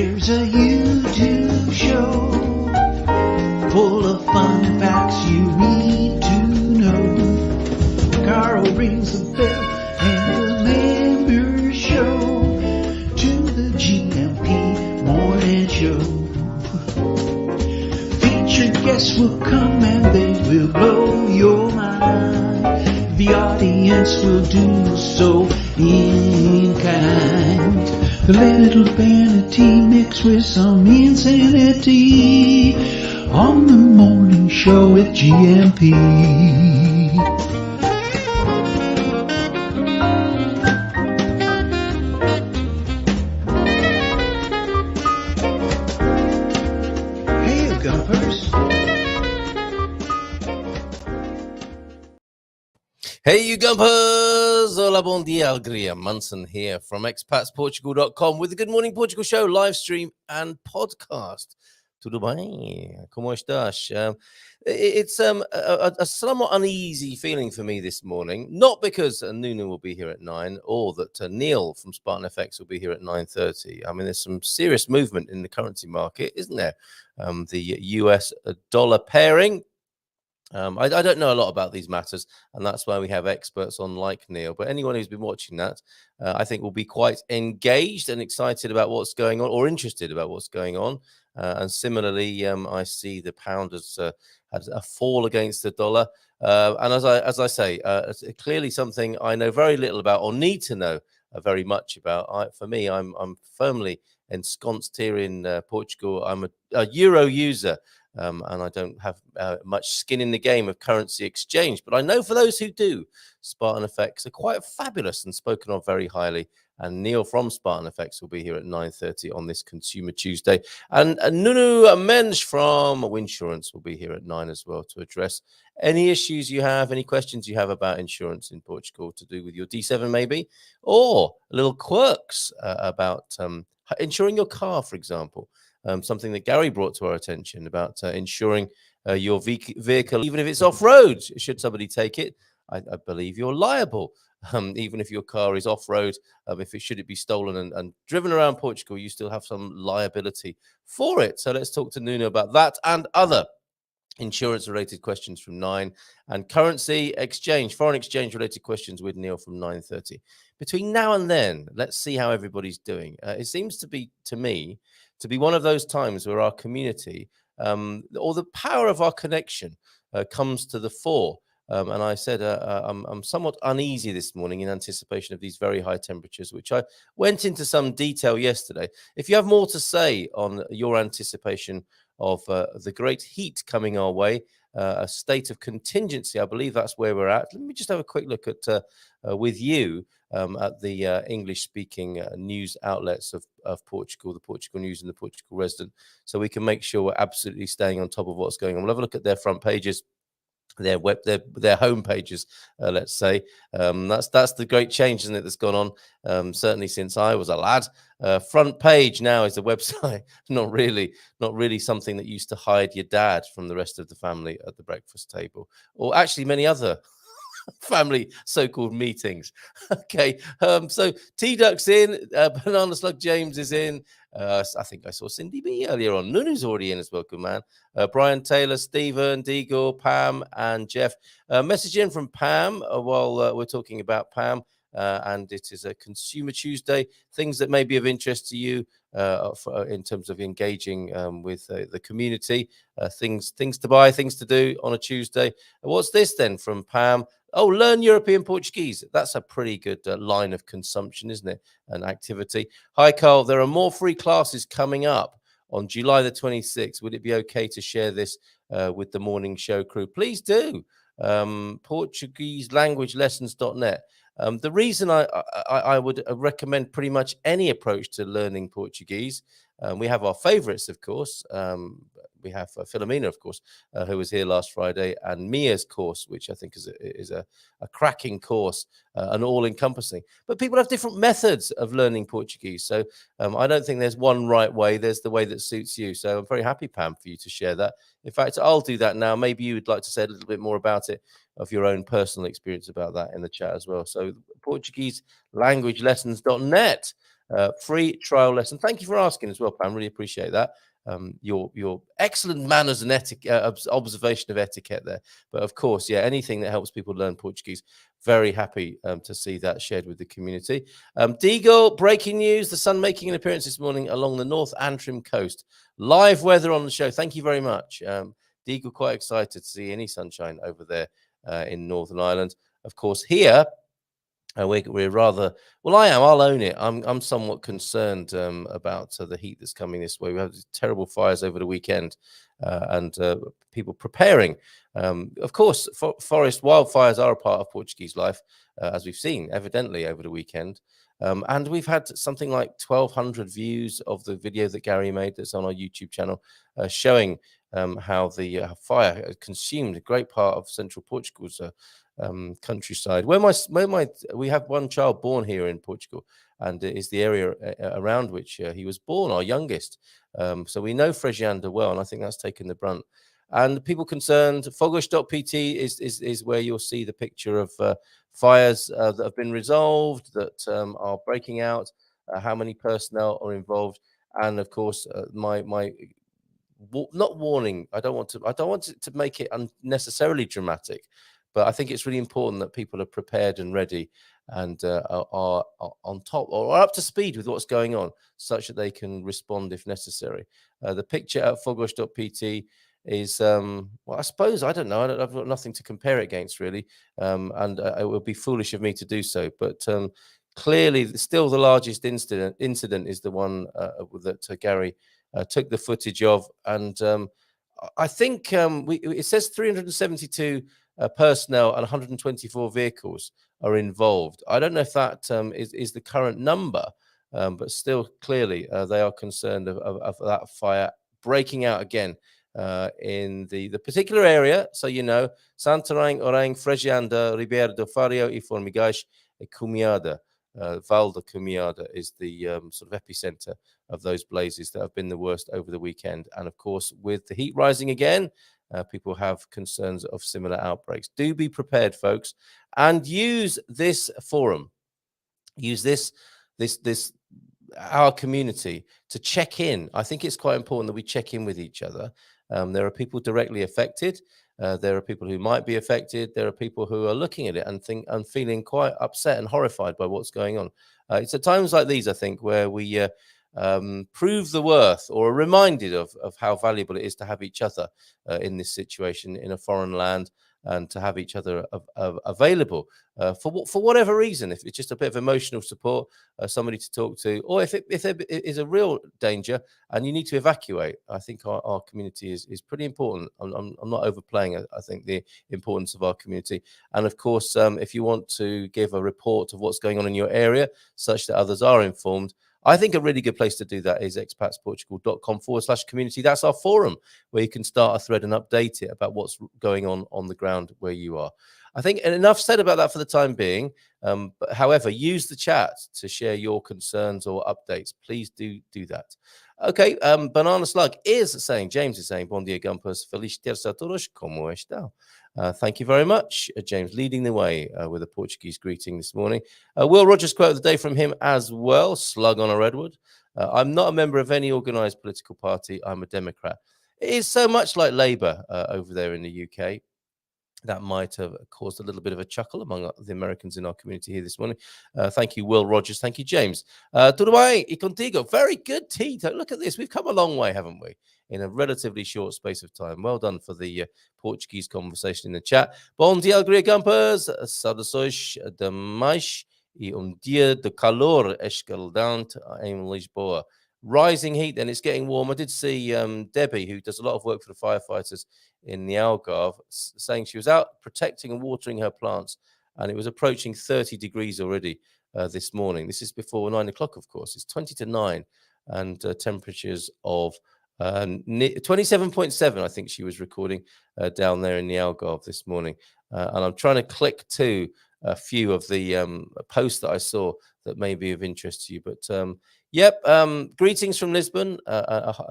There's a YouTube show full of fun facts you need to know. Carl rings the bell and the members show to the GMP morning show. Featured guests will come and they will blow your mind. The audience will do so in kind. A little vanity mixed with some insanity on the morning show with GMP. Hey, Gumpers. Hey, you Gumpers! Hola, bon dia, alegria. Munson here from expatsportugal.com with the Good Morning Portugal show, live stream and podcast. Tudo bem? Como estás? It's a somewhat uneasy feeling for me this morning, not because Nuno will be here at 9 or that Neil from Spartan FX will be here at 9:30. I mean, there's some serious movement in the currency market, isn't there? The US dollar pairing. I don't know a lot about these matters, and that's why we have experts on like Neil. But anyone who's been watching that, I think will be quite engaged and excited about what's going on, or interested about what's going on. And similarly, I see the pound has had a fall against the dollar. And as I say, it's clearly something I know very little about, or need to know very much about. For me, I'm firmly ensconced here in Portugal. I'm a euro user. And I don't have much skin in the game of currency exchange. But I know for those who do, Spartan FX are quite fabulous and spoken of very highly. And Neil from Spartan FX will be here at 9:30 on this Consumer Tuesday. And Nuno Mensch from Winsurance will be here at 9 as well to address any issues you have, any questions you have about insurance in Portugal to do with your D7 maybe, or little quirks about insuring your car, for example. Something that Gary brought to our attention about insuring your vehicle, even if it's off-road. Should somebody take it, I believe you're liable. Even if your car is off-road, should it be stolen and driven around Portugal, you still have some liability for it. So let's talk to Nuno about that and other insurance-related questions from 9, and currency exchange, foreign exchange-related questions with Neil from 9:30. Between now and then, let's see how everybody's doing. It seems to be, to me, to be one of those times where our community, or the power of our connection, comes to the fore. And I said I'm somewhat uneasy this morning in anticipation of these very high temperatures, which I went into some detail yesterday. If you have more to say on your anticipation of the great heat coming our way, a state of contingency, I believe that's where we're at. Let me just have a quick look at with you at the English-speaking news outlets of Portugal, the Portugal News and the Portugal Resident, so we can make sure we're absolutely staying on top of what's going on. We'll have a look at their front pages, their home pages, let's say. That's the great change, isn't it, that's gone on, certainly since I was a lad. Front page now is the website. not really something that used to hide your dad from the rest of the family at the breakfast table, or actually many other family so-called meetings. Okay, so T-Duck's in, Banana Slug James is in. I think I saw Cindy B earlier on. Nunu's already in as well, good man. Brian Taylor, Stephen, Deagle, Pam, and Jeff. Message in from Pam while we're talking about Pam. And it is a Consumer Tuesday. Things that may be of interest to you in terms of engaging with the community. Things to buy, things to do on a Tuesday. What's this then from Pam? Oh, learn European Portuguese. That's a pretty good line of consumption, isn't it? An activity. Hi, Carl. There are more free classes coming up on July the 26th. Would it be okay to share this with the morning show crew? Please do. PortugueseLanguageLessons.net. The reason I would recommend pretty much any approach to learning Portuguese, we have our favorites, of course. We have Philomena, of course, who was here last Friday, and Mia's course, which I think is a cracking course and all-encompassing. But people have different methods of learning Portuguese, so I don't think there's one right way. There's the way that suits you. So I'm very happy, Pam, for you to share that. In fact, I'll do that now. Maybe you would like to say a little bit more about it, of your own personal experience about that in the chat as well. So PortugueseLanguageLessons.net. free trial lesson. Thank you for asking as well, Pam. Really appreciate that. Your excellent manners and observation of etiquette there. But of course, yeah, anything that helps people learn Portuguese, very happy to see that shared with the community. Deagle, breaking news, the sun making an appearance this morning along the North Antrim coast. Live weather on the show. Thank you very much. Deagle, quite excited to see any sunshine over there in Northern Ireland. Of course, here, we're rather well. I'll own it. I'm somewhat concerned about the heat that's coming this way. We have these terrible fires over the weekend, and people preparing. Of course, forest wildfires are a part of Portuguese life, as we've seen evidently over the weekend. And we've had something like 1,200 views of the video that Gary made that's on our YouTube channel, showing how the fire consumed a great part of central Portugal's countryside. We have one child born here in Portugal, and it is the area around which he was born, our youngest. So we know Frejanda well, and I think that's taken the brunt. And people concerned, Fogos.pt is where you'll see the picture of fires that have been resolved, that are breaking out, how many personnel are involved, and of course my not warning. I don't want to make it unnecessarily dramatic, but I think it's really important that people are prepared and ready and are on top or are up to speed with what's going on, such that they can respond if necessary. The picture at Fogos.pt is, well, I suppose, I don't know. I've got nothing to compare it against, really. And it would be foolish of me to do so. But clearly, still the largest incident is the one that Gary took the footage of. And I think it says 372 personnel and 124 vehicles are involved. I don't know if that is the current number, but still clearly they are concerned of that fire breaking out again in the particular area. So, you know, Santarém, Orem, Frejanda, Ribeira do Fario e Formigais e Cumiada. Val de Cumiada is the sort of epicenter of those blazes that have been the worst over the weekend. And of course, with the heat rising again, people have concerns of similar outbreaks. Do be prepared, folks, and use this forum. Use this our community to check in. I think it's quite important that we check in with each other. There are people directly affected. There are people who might be affected. There are people who are looking at it and feeling quite upset and horrified by what's going on. It's at times like these, I think, where we prove the worth or are reminded of how valuable it is to have each other in this situation in a foreign land, and to have each other available for whatever reason. If it's just a bit of emotional support, somebody to talk to, or if there is a real danger and you need to evacuate, I think our community is pretty important. I'm not overplaying, I think, the importance of our community. And of course, if you want to give a report of what's going on in your area, such that others are informed, I think a really good place to do that is expatsportugal.com/community. That's our forum where you can start a thread and update it about what's going on the ground where you are. I think enough said about that for the time being. But however, use the chat to share your concerns or updates. Please do that. Okay, Banana Slug is saying, James is saying, Bom dia, Gumpers. Feliz terça a todos. Como está? Thank you very much, James, leading the way with a Portuguese greeting this morning. Will Rogers quote of the day from him as well, Slug on a redwood. I'm not a member of any organised political party. I'm a Democrat. It is so much like Labour over there in the UK. That might have caused a little bit of a chuckle among the Americans in our community here this morning. Thank you, Will Rogers. Thank you, James. Tudo bem e contigo? Very good, Tito. Look at this. We've come a long way, haven't we? In a relatively short space of time. Well done for the Portuguese conversation in the chat. Bom dia, Alegria Campers. Saudações de mais e dia de calor escaldante em Lisboa. Rising heat, then it's getting warm. I did see Debbie, who does a lot of work for the firefighters in the Algarve, saying she was out protecting and watering her plants, and it was approaching 30 degrees already this morning. This is before 9 o'clock, of course. It's 20 to 9, and temperatures of 27.7, I think she was recording down there in the Algarve this morning. And I'm trying to click to a few of the posts that I saw that may be of interest to you. But Yep. Greetings from Lisbon,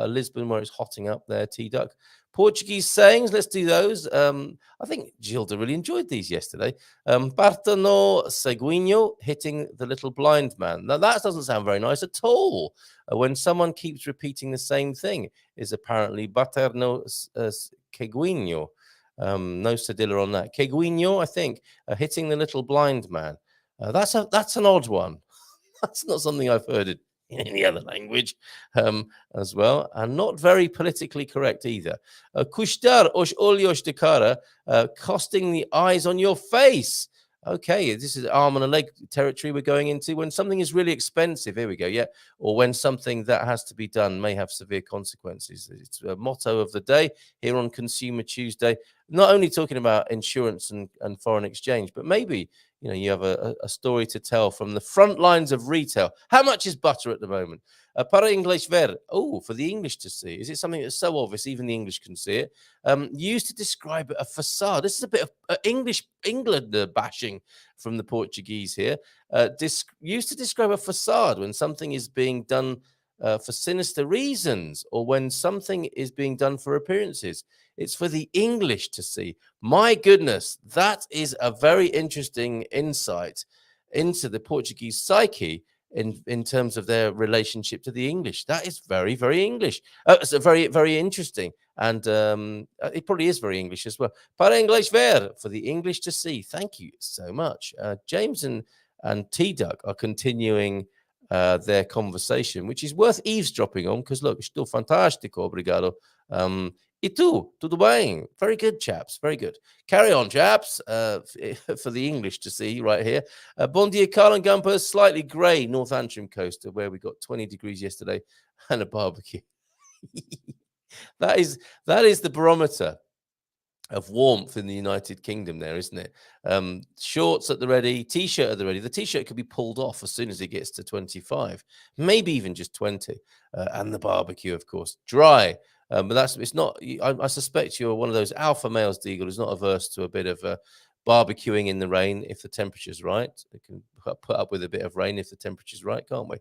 Lisbon where it's hotting up there, T-Duck. Portuguese sayings, let's do those. I think Gilda really enjoyed these yesterday. Parta no seguinho, hitting the little blind man. Now, that doesn't sound very nice at all. When someone keeps repeating the same thing, is apparently bater no seguinho. No cedilla on that. Seguinho, I think, hitting the little blind man. That's an odd one. That's not something I've heard in any other language as well, and not very politically correct either. Custar os olhos de cara, costing the eyes on your face. Okay, this is arm and a leg territory we're going into. When something is really expensive, here we go, yeah, or when something that has to be done may have severe consequences. It's a motto of the day here on Consumer Tuesday. Not only talking about insurance and foreign exchange, but maybe you have a story to tell from the front lines of retail. How much is butter at the moment? Para English ver. Oh, for the English to see. Is it something that's so obvious even the English can see it? Used to describe a facade. This is a bit of England bashing from the Portuguese here. Used to describe a facade when something is being done for sinister reasons, or when something is being done for appearances. It's for the English to see. My goodness, that is a very interesting insight into the Portuguese psyche in terms of their relationship to the English. That is very, very English. It's very, very interesting. And it probably is very English as well. Para English ver, for the English to see. Thank you so much. James and T-Duck are continuing their conversation, which is worth eavesdropping on, because look, estou fantástico, obrigado. E tu? Tudo bem? Very good, chaps. Very good. Carry on, chaps, for the English to see right here. Bon dia, Carl and Gumper. Slightly grey North Antrim coast, where we got 20 degrees yesterday and a barbecue. That is the barometer of warmth in the United Kingdom there, isn't it? Shorts at the ready, T-shirt at the ready. The T-shirt could be pulled off as soon as it gets to 25, maybe even just 20. And the barbecue, of course, dry. But it's not, I suspect you're one of those alpha males, Deagle, who's not averse to a bit of barbecuing in the rain if the temperature's right. It can put up with a bit of rain if the temperature's right, can't we?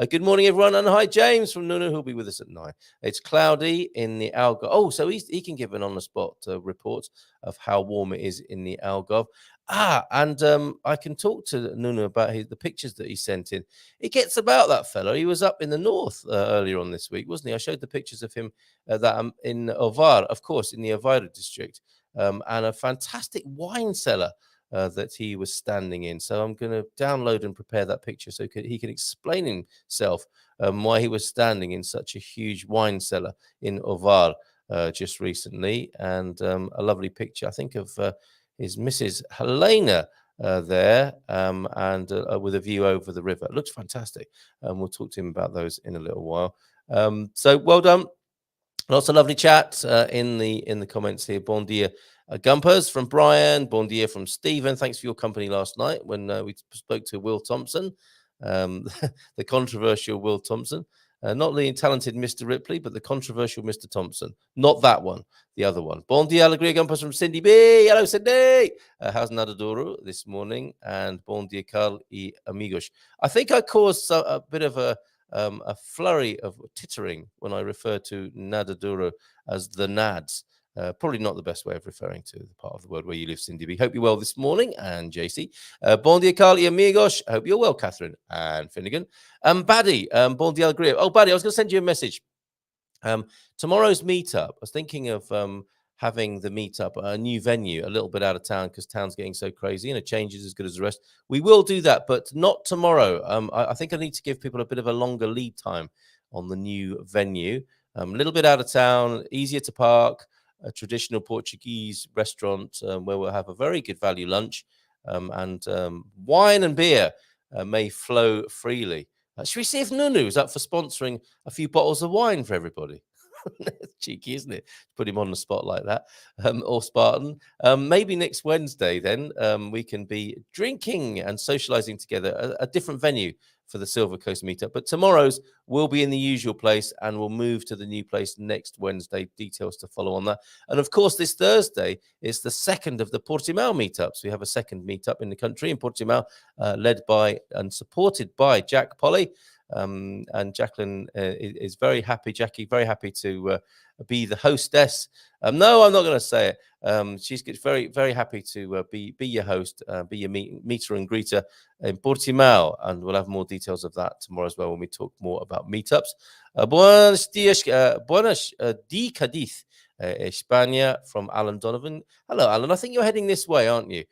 Good morning, everyone. And hi, James from Nunu, who'll be with us at 9. It's cloudy in the Algarve. Oh, so he can give an on-the-spot report of how warm it is in the Algarve. And I can talk to Nunu about the pictures that he sent in. It gets about that fellow. He was up in the north earlier on this week, wasn't he? I showed the pictures of him in Ovar, of course, in the Aveiro district, and a fantastic wine cellar that he was standing in. So I'm going to download and prepare that picture so he can explain himself why he was standing in such a huge wine cellar in Ovar just recently. And a lovely picture, I think, of his Mrs. Helena there, and with a view over the river. It looks fantastic. We'll talk to him about those in a little while. So well done. Lots of lovely chat in the comments here. Bon dia, Gumpers from Brian. Bon dia from Stephen. Thanks for your company last night when we spoke to Will Thompson, the controversial Will Thompson. Not the talented Mr. Ripley, but the controversial Mr. Thompson. Not that one, the other one. Bon dia, alegria, Gumpers from Cindy B. Hello, Cindy. How's Nadadoro this morning? And bon dia, Carl y amigos. I think I caused a bit of a flurry of tittering when I refer to Nadaduro as the Nads. Probably not the best way of referring to the part of the world where you live, Cindy B. Hope you're well this morning. And JC. Bon dia, Carl y amigos. I hope you're well, Catherine and Finnegan. Baddy, bon dia, alegria. Oh, Baddy, I was going to send you a message. Tomorrow's meetup, I was thinking of having the meetup at a new venue, a little bit out of town because town's getting so crazy and a change is as good as the rest. We will do that, but not tomorrow. I think I need to give people a bit of a longer lead time on the new venue. A little bit out of town, easier to park, a traditional Portuguese restaurant where we'll have a very good value lunch, and wine and beer may flow freely. Should we see if Nunu is up for sponsoring a few bottles of wine for everybody? Cheeky, isn't it? Put him on the spot like that. Or Spartan. Maybe next Wednesday, then we can be drinking and socializing together a different venue for the Silver Coast meetup. But tomorrow's will be in the usual place and we'll move to the new place next Wednesday. Details to follow on that. And of course, this Thursday is the second of the Portimao meetups. We have a second meetup in the country in Portimao, led by and supported by Jack Polly. And Jacqueline is very happy. Jackie, very happy to be the hostess. No, I'm not going to say it. She's very, very happy to be your host, be your meeter and greeter in Portimao, and we'll have more details of that tomorrow as well when we talk more about meetups. Buenos dias, buenos di Cadiz, España, from Alan Donovan. Hello, Alan. I think you're heading this way, aren't you?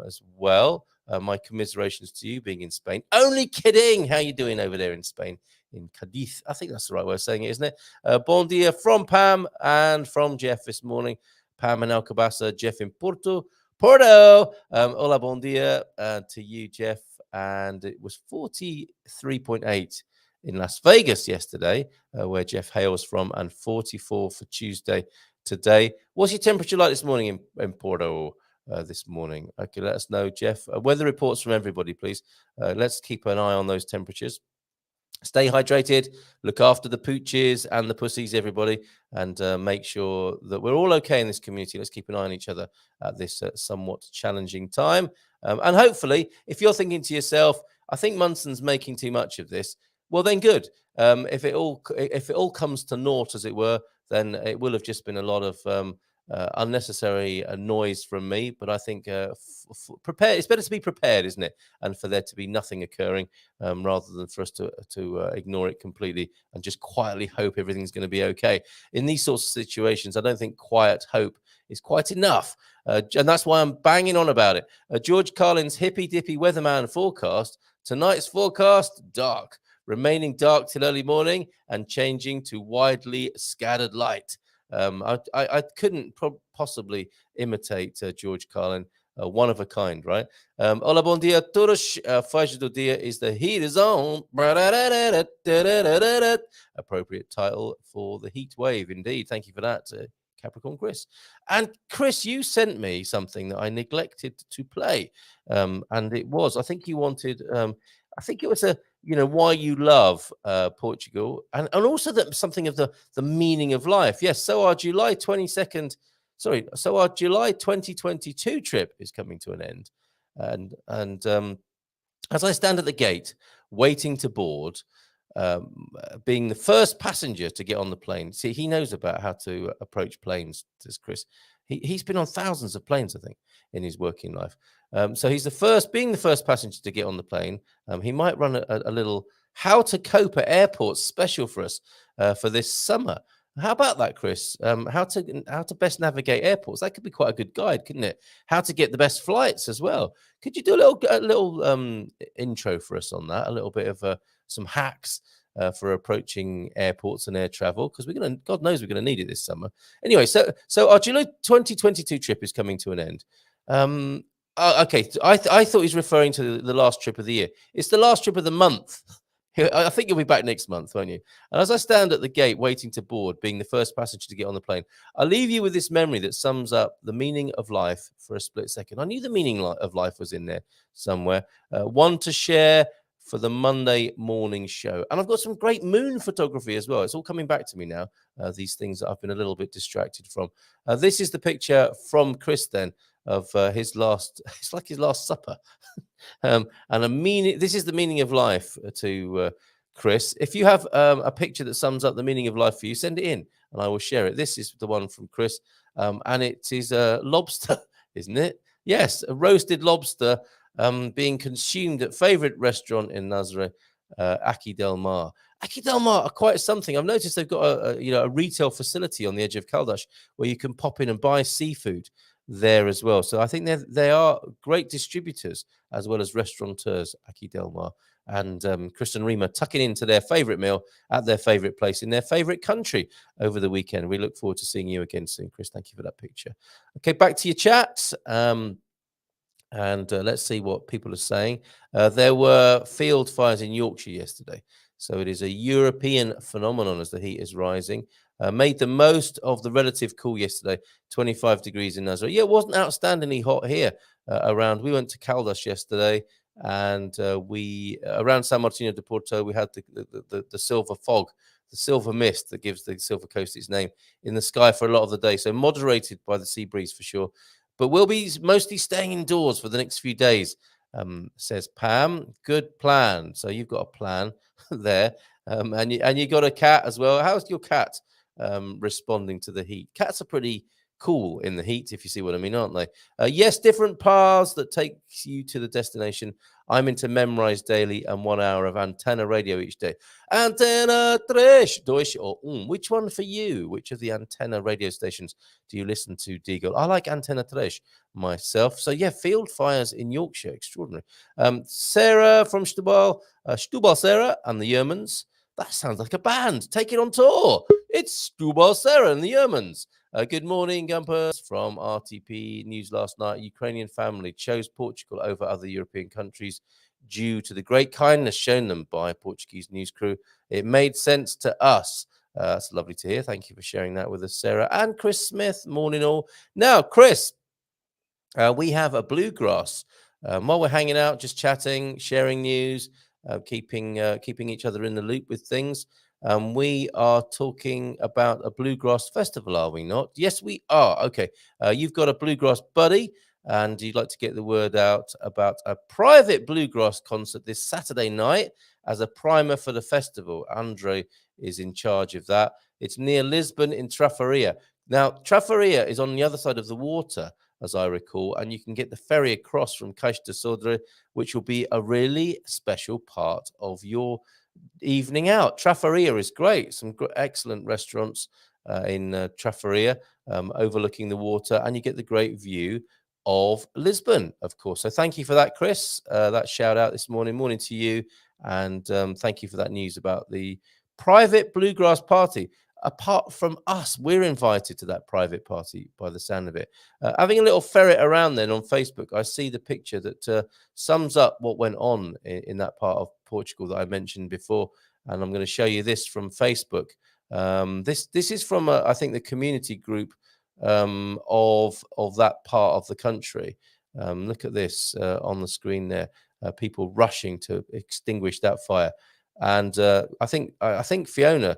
As well. My commiserations to you being in Spain. Only kidding. How you doing over there in Spain? In Cadiz. I think that's the right way of saying it, isn't it? Bon dia from Pam and from Jeff this morning. Pam in Alcobaça, Jeff in Porto. Hola, bon dia to you, Jeff. And it was 43.8 in Las Vegas yesterday, where Jeff hails from, and 44 for Tuesday today. What's your temperature like this morning in Porto? This morning. Okay, let us know, Jeff. Weather reports from everybody, please. Let's keep an eye on those temperatures. Stay hydrated, look after the pooches and the pussies, everybody, and make sure that we're all okay in this community. Let's keep an eye on each other at this somewhat challenging time. And hopefully, if you're thinking to yourself, I think Munson's making too much of this, well, then good. If it all comes to naught, as it were, then it will have just been a lot of unnecessary noise from me. But I think prepare. It's better to be prepared, isn't it? And for there to be nothing occurring, rather than for us to ignore it completely and just quietly hope everything's going to be okay. In these sorts of situations, I don't think quiet hope is quite enough. And that's why I'm banging on about it. George Carlin's hippy dippy weatherman forecast. Tonight's forecast, dark, remaining dark till early morning and changing to widely scattered light. I couldn't possibly imitate George Carlin. One of a kind, right? Hola, bon dia a todos. Faixa do dia is the heat is on. Appropriate title for the heat wave, indeed. Thank you for that, Capricorn Chris. And Chris, you sent me something that I neglected to play, and it was, I think you wanted, I think it was why you love Portugal, and also that something of the meaning of life. Yes, so our July 2022 trip is coming to an end, and as I stand at the gate waiting to board, being the first passenger to get on the plane. See, he knows about how to approach planes, says Chris. He's been on thousands of planes, I think, in his working life. So he's being the first passenger to get on the plane. He might run a little how to cope at airports special for us for this summer. How about that, Chris? How to best navigate airports? That could be quite a good guide, couldn't it? How to get the best flights as well. Could you do a little intro for us on that? A little bit of some hacks for approaching airports and air travel, because God knows we're going to need it this summer. Anyway, so our July 2022 trip is coming to an end. Okay, I thought he's referring to the last trip of the year. It's the last trip of the month. I think you'll be back next month, won't you? And as I stand at the gate waiting to board, being the first passenger to get on the plane, I'll leave you with this memory that sums up the meaning of life for a split second. I knew the meaning of life was in there somewhere. One to share for the Monday morning show. And I've got some great moon photography as well. It's all coming back to me now, these things that I've been a little bit distracted from. This is the picture from Chris then of his last, it's like his last supper. This is the meaning of life to Chris. If you have a picture that sums up the meaning of life for you, send it in and I will share it. This is the one from Chris, and it is a lobster, isn't it? Yes, a roasted lobster being consumed at favorite restaurant in Nazaré, Aqui del Mar. Aqui del Mar are quite something. I've noticed they've got a retail facility on the edge of Caldas where you can pop in and buy seafood there as well. So I think they are great distributors as well as restaurateurs, Aqui del Mar. And Chris and Rima tucking into their favorite meal at their favorite place in their favorite country over the weekend. We look forward to seeing you again soon, Chris. Thank you for that picture. Okay, back to your chat. And let's see what people are saying. There were field fires in Yorkshire yesterday. So it is a European phenomenon as the heat is rising. Made the most of the relative cool yesterday, 25 degrees in Nazaré. Yeah, it wasn't outstandingly hot here around. We went to Caldas yesterday, and we around San Martino de Porto, we had the silver fog, the silver mist that gives the Silver Coast its name in the sky for a lot of the day. So moderated by the sea breeze for sure. But we'll be mostly staying indoors for the next few days says Pam. Good plan. So you've got a plan there. And you got a cat as well. How's your cat responding to the heat? Cats are pretty cool in the heat, if you see what I mean, aren't they? Yes, different paths that take you to the destination. I'm into memorize daily and 1 hour of antenna radio each day. Antenna tres, Deutsch or which one for you? Which of the antenna radio stations do you listen to, Deagle? I like antenna tres myself. So yeah, field fires in Yorkshire, extraordinary. Sarah from Stubal, Stubal Sarah and the Yermans. That sounds like a band. Take it on tour. It's Stubal Sarah and the Yermans. Good morning, Gumpers. From RTP News last night, Ukrainian family chose Portugal over other European countries due to the great kindness shown them by Portuguese news crew. It made sense to us. That's lovely to hear. Thank you for sharing that with us, Sarah. And Chris Smith, morning all. Now, Chris, we have a bluegrass. While we're hanging out, just chatting, sharing news, keeping each other in the loop with things. We are talking about a bluegrass festival, are we not? Yes, we are. Okay. You've got a bluegrass buddy, and you'd like to get the word out about a private bluegrass concert this Saturday night as a primer for the festival. Andre is in charge of that. It's near Lisbon in Trafaria. Now, Trafaria is on the other side of the water, as I recall, and you can get the ferry across from Caixa de Sodre, which will be a really special part of your evening out. Trafaria is great. Some excellent restaurants in Trafaria overlooking the water, and you get the great view of Lisbon, of course. So thank you for that, Chris. That shout out this morning. Morning to you. And thank you for that news about the private bluegrass party. Apart from us, we're invited to that private party by the sound of it. Having a little ferret around then on Facebook, I see the picture that sums up what went on in that part of Portugal that I mentioned before. And I'm going to show you this from Facebook. This is from, I think, the community group of that part of the country. Look at this on the screen there. People rushing to extinguish that fire. And I think Fiona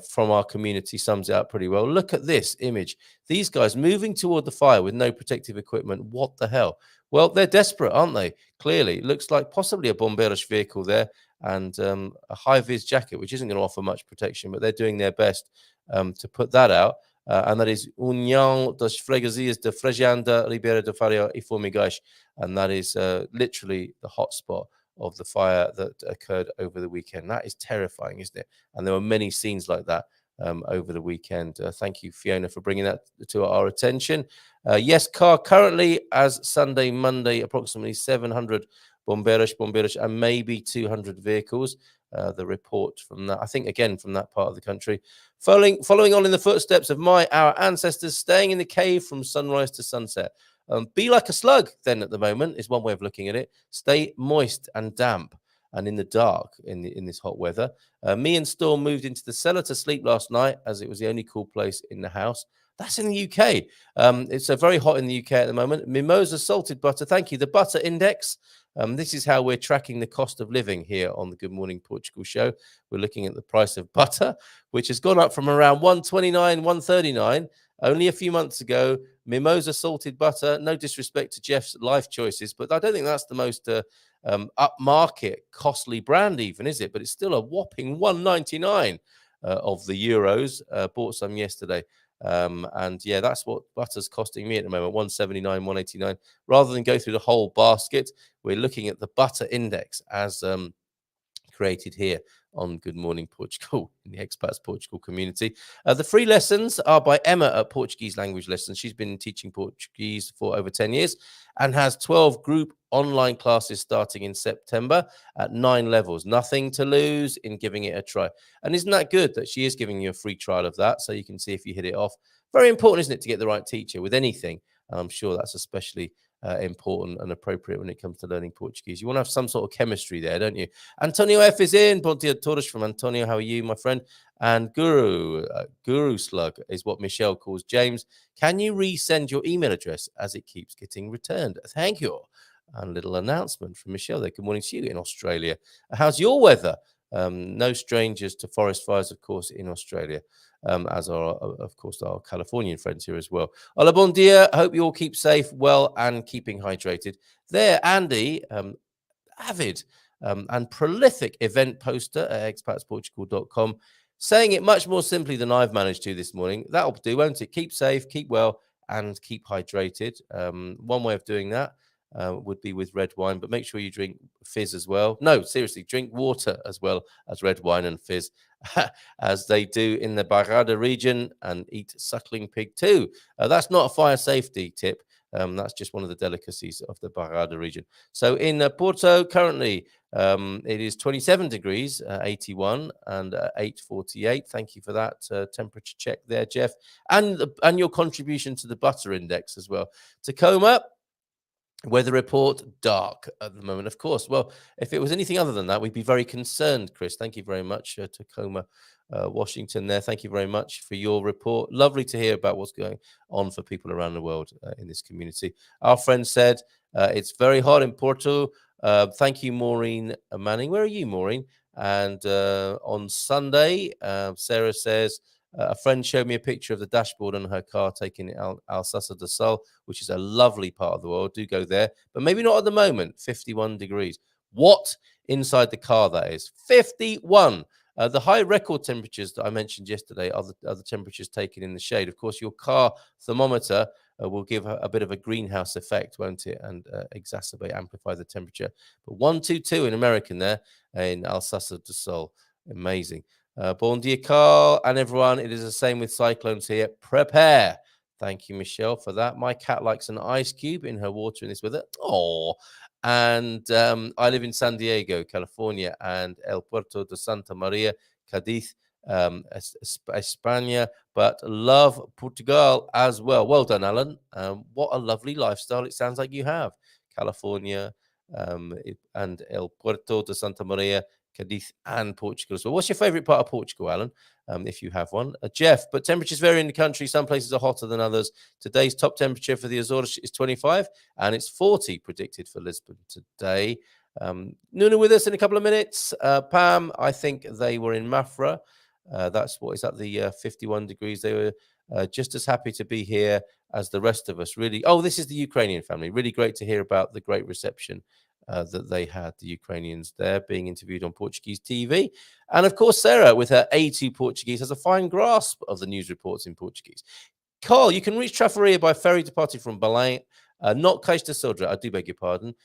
from our community sums it up pretty well. Look at this image. These guys moving toward the fire with no protective equipment. What the hell? Well, they're desperate, aren't they? Clearly, it looks like possibly a bombeiros vehicle there and a high-vis jacket, which isn't going to offer much protection, but they're doing their best to put that out. And that is União das Freguesias de Frejanda, Ribeira do Faria e Formigais. And that is literally the hotspot of the fire that occurred over the weekend. That is terrifying, isn't it? And there were many scenes like that over the weekend. Thank you, Fiona, for bringing that to our attention. Yes, currently as Sunday, Monday, approximately 700 bombeiros, and maybe 200 vehicles. The report from that, I think, again, from that part of the country. Following on in the footsteps of our ancestors, staying in the cave from sunrise to sunset. Be like a slug, then, at the moment, is one way of looking at it. Stay moist and damp and in the dark in this hot weather. Me and Storm moved into the cellar to sleep last night, as it was the only cool place in the house. That's in the UK. It's very hot in the UK at the moment. Mimosa salted butter. Thank you. The butter index. This is how we're tracking the cost of living here on the Good Morning Portugal show. We're looking at the price of butter, which has gone up from around 129, 139 only a few months ago. Mimosa salted butter. No disrespect to Jeff's life choices, but I don't think that's the most upmarket, costly brand even, is it? But it's still a whopping 199 of the euros. Bought some yesterday. And yeah, that's what butter's costing me at the moment, 179, 189. Rather than go through the whole basket, we're looking at the butter index as created here on Good Morning Portugal in the Expats Portugal community. The free lessons are by Emma at Portuguese Language Lessons. She's been teaching Portuguese for over 10 years and has 12 group online classes starting in September at 9 levels. Nothing to lose in giving it a try. And isn't that good that she is giving you a free trial of that so you can see if you hit it off? Very important, isn't it, to get the right teacher with anything? And I'm sure that's especially important and appropriate when it comes to learning Portuguese. You want to have some sort of chemistry there, don't you? Antonio F is in. Bon dia todos from Antonio. How are you, my friend? And Guru Slug is what Michelle calls James. Can you resend your email address as it keeps getting returned? Thank you. And a little announcement from Michelle there. Good morning to you in Australia. How's your weather? No strangers to forest fires, of course, in Australia. as are, of course, our Californian friends here as well. Hola, bon dia. Hope you all keep safe, well, and keeping hydrated. There, Andy, avid and prolific event poster at expatsportugal.com, saying it much more simply than I've managed to this morning. That'll do, won't it? Keep safe, keep well, and keep hydrated. One way of doing that would be with red wine, but make sure you drink fizz as well. No, seriously, drink water as well as red wine and fizz, as they do in the Barrada region, and eat suckling pig too. That's not a fire safety tip. That's just one of the delicacies of the Barrada region. So in Porto, currently, it is 27 degrees, 81, and 8:48. Thank you for that temperature check there, Jeff, and your contribution to the butter index as well. Tacoma, weather report, dark at the moment, of course. Well, if it was anything other than that, we'd be very concerned, Chris. Thank you very much, Tacoma, Washington there. Thank you very much for your report. Lovely to hear about what's going on for people around the world in this community. Our friend said it's very hot in Porto. Thank you, Maureen Manning. Where are you, Maureen? And on Sunday, Sarah says, a friend showed me a picture of the dashboard on her car taken in Alsassa do Sol, which is a lovely part of the world. Do go there, but maybe not at the moment. 51 degrees. What? Inside the car, that is. 51. The high record temperatures that I mentioned yesterday are the temperatures taken in the shade. Of course, your car thermometer will give a bit of a greenhouse effect, won't it? And amplify the temperature. But 122 in American there in Alsassa do Sol. Amazing. Bon dia, Carl, and everyone. It is the same with cyclones here. Prepare. Thank you, Michelle, for that. My cat likes an ice cube in her water in this weather. Oh, and I live in San Diego, California, and El Puerto de Santa Maria, Cadiz, España, but love Portugal as well. Well done, Alan. What a lovely lifestyle it sounds like you have. California and El Puerto de Santa Maria, Cadiz, and Portugal as well. What's your favorite part of Portugal, Alan, if you have one? Jeff, but temperatures vary in the country. Some places are hotter than others. Today's top temperature for the Azores is 25, and it's 40 predicted for Lisbon today. Nuna with us in a couple of minutes. Pam, I think they were in Mafra. That's what is that, the 51 degrees. They were just as happy to be here as the rest of us. Really. Oh, this is the Ukrainian family. Really great to hear about the great reception that they had, the Ukrainians there, being interviewed on Portuguese TV. And of course, Sarah, with her A2 Portuguese, has a fine grasp of the news reports in Portuguese. Carl, you can reach Trafaria by ferry departing from Belém, not Cais da Sodra, I do beg your pardon.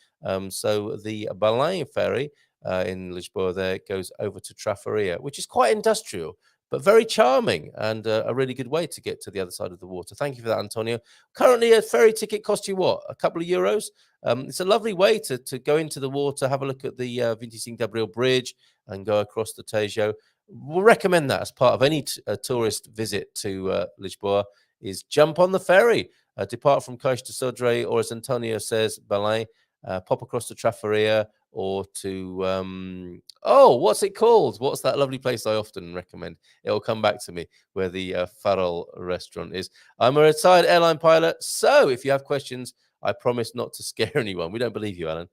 So the Belém ferry in Lisboa there goes over to Trafaria, which is quite industrial, but very charming, and a really good way to get to the other side of the water. Thank you for that, Antonio. Currently, a ferry ticket costs you what? A couple of euros? It's a lovely way to go into the water, have a look at the 25 de Abril Bridge, and go across the Tejo. We'll recommend that as part of any tourist visit to Lisboa, is jump on the ferry, depart from Cais da Sodra, or as Antonio says, Belém, pop across to Trafaria, or to, what's it called? What's that lovely place I often recommend? It'll come back to me, where the Farol restaurant is. I'm a retired airline pilot, so if you have questions, I promise not to scare anyone. We don't believe you, Alan.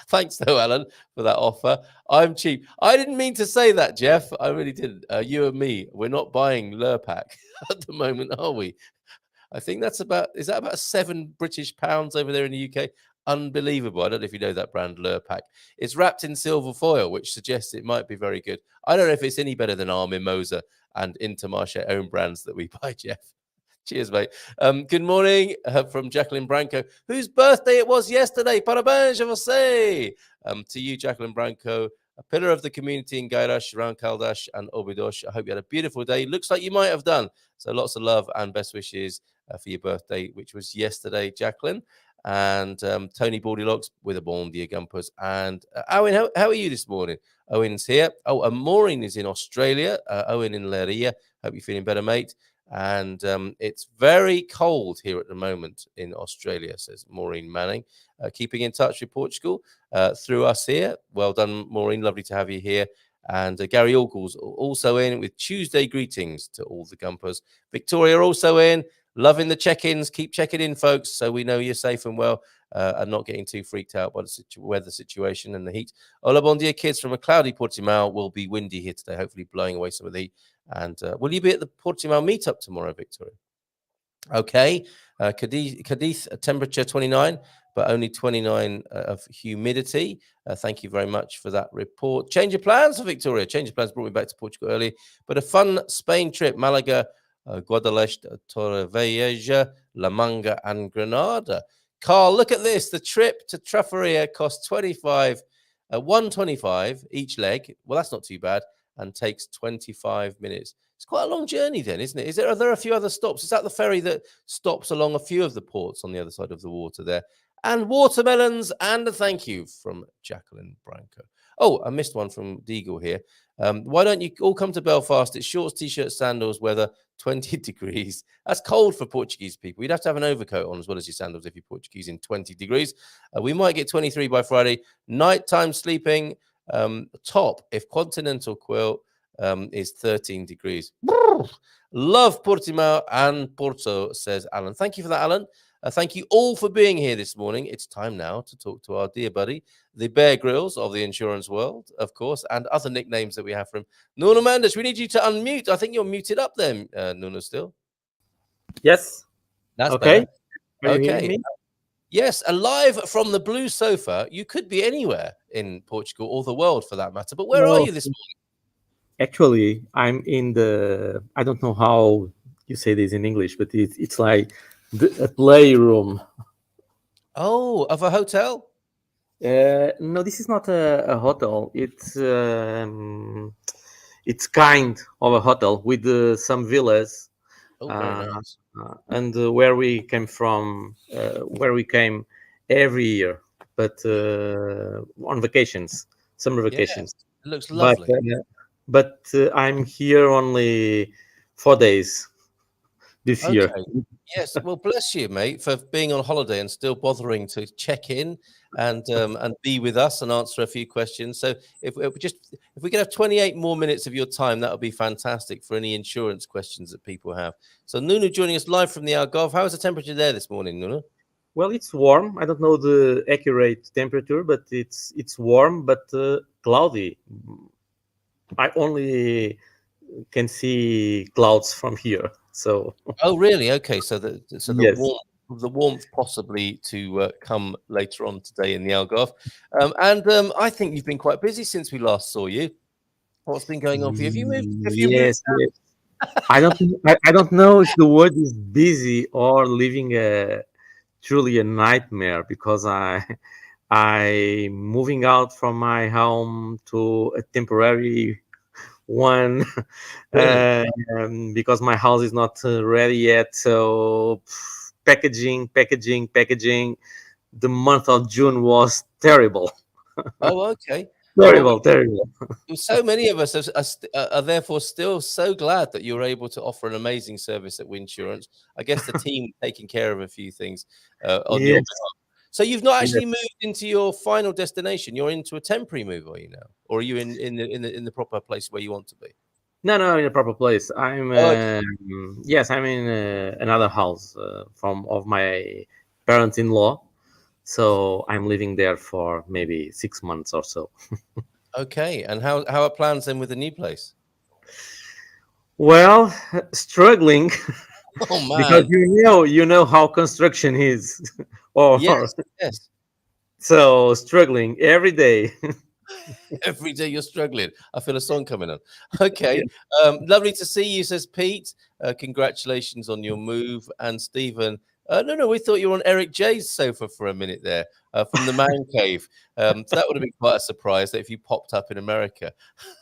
Thanks, though, Alan, for that offer. I'm cheap. I didn't mean to say that, Jeff. I really didn't. You and me, we're not buying Lurpak at the moment, are we? I think is that about £7 British over there in the UK? Unbelievable. I don't know if you know that brand, Lurpak. It's wrapped in silver foil, which suggests it might be very good. I don't know if it's any better than our Mimosa and Intermarché own brands that we buy, Jeff. Cheers, mate. Good morning from Jacqueline Branco, whose birthday it was yesterday. Parabéns a você. To you, Jacqueline Branco, a pillar of the community in Gairash, around Caldash and Obidosh. I hope you had a beautiful day. Looks like you might have done. So lots of love and best wishes for your birthday, which was yesterday, Jacqueline. And Tony Baldylocks with a bon dia Gumpers. And Owen, how are you this morning? Owen's here. Oh, and Maureen is in Australia. Owen in Leiria. Hope you're feeling better, mate. And it's very cold here at the moment in Australia, says Maureen Manning. Keeping in touch with Portugal through us here. Well done, Maureen. Lovely to have you here. And Gary Orgles also in with Tuesday greetings to all the Gumpers. Victoria also in. Loving the check-ins. Keep checking in, folks, so we know you're safe and well and not getting too freaked out by the weather situation and the heat. Hola, bon dia, kids. From a cloudy Portimao, will be windy here today, hopefully blowing away some of the heat. And will you be at the Portimao meetup tomorrow, Victoria? Okay. Cadiz, temperature 29, but only 29 of humidity. Thank you very much for that report. Change of plans for Victoria. Change of plans brought me back to Portugal early, but a fun Spain trip, Malaga, Guadalest, Torrevieja, La Manga, and Granada. Carl, look at this. The trip to Trafaria costs 125 each leg. Well, that's not too bad, and takes 25 minutes. It's quite a long journey then, isn't it? Are there a few other stops? Is that the ferry that stops along a few of the ports on the other side of the water there? And watermelons, and a thank you from Jacqueline Branco. Oh, I missed one from Deagle here. Why don't you all come to Belfast? It's shorts, t-shirts, sandals, weather, 20 degrees. That's cold for Portuguese people. You'd have to have an overcoat on as well as your sandals if you're Portuguese in 20 degrees. We might get 23 by Friday. Nighttime sleeping, top, if continental quilt, is 13 degrees. Love Portimao and Porto, says Alan. Thank you for that, Alan. Thank you all for being here this morning. It's time now to talk to our dear buddy, the Bear Grylls of the insurance world, of course, and other nicknames that we have from Nuno Mendes. We need you to unmute. I think you're muted up then, Nuno, still. Yes. That's okay. Better. Are you Okay. hearing me? Yes, alive from the blue sofa. You could be anywhere in Portugal or the world for that matter. But where are you this morning? Actually, I'm in the, I don't know how you say this in English, but it's like a playroom. Oh, of a hotel? No, this is not a hotel. It's kind of a hotel with some villas. Oh, very nice. And where we came from, where we came every year, but on vacations, summer vacations. Yes, it looks lovely. But I'm here only 4 days this year. Yes, well, bless you, mate, for being on holiday and still bothering to check in and be with us and answer a few questions. So if we could have 28 more minutes of your time, that would be fantastic for any insurance questions that people have. So Nuno joining us live from the Algarve. How is the temperature there this morning, Nuno? Well, it's warm. I don't know the accurate temperature, but it's warm but cloudy. I only can see clouds from here. So. Oh, really? Okay. So the Yes. warmth possibly to come later on today in the Algarve. I think you've been quite busy since we last saw you. What's been going on for you? Have you moved? Yes. I don't know if the word is busy or living truly a nightmare, because I'm moving out from my home to a temporary one. Really? Because my house is not ready yet. So packaging. The month of June was terrible. Oh, okay. Terrible. So many of us are therefore still so glad that you're able to offer an amazing service at Winsurance. I guess the team taking care of a few things on your behalf. So you've not actually moved into your final destination. You're into a temporary move, are you now, or are you in the proper place where you want to be? No, in a proper place. I'm yes, I'm in another house of my parents-in-law. So I'm living there for maybe 6 months or so. Okay, and how are plans then with the new place? Well, struggling. Oh man! Because you know how construction is. Yes. So struggling every day. Every day you're struggling. I feel a song coming on. Okay. Lovely to see you, says Pete. Congratulations on your move. And Stephen, no, we thought you were on Eric J's sofa for a minute there from the man cave. So that would have been quite a surprise that if you popped up in America.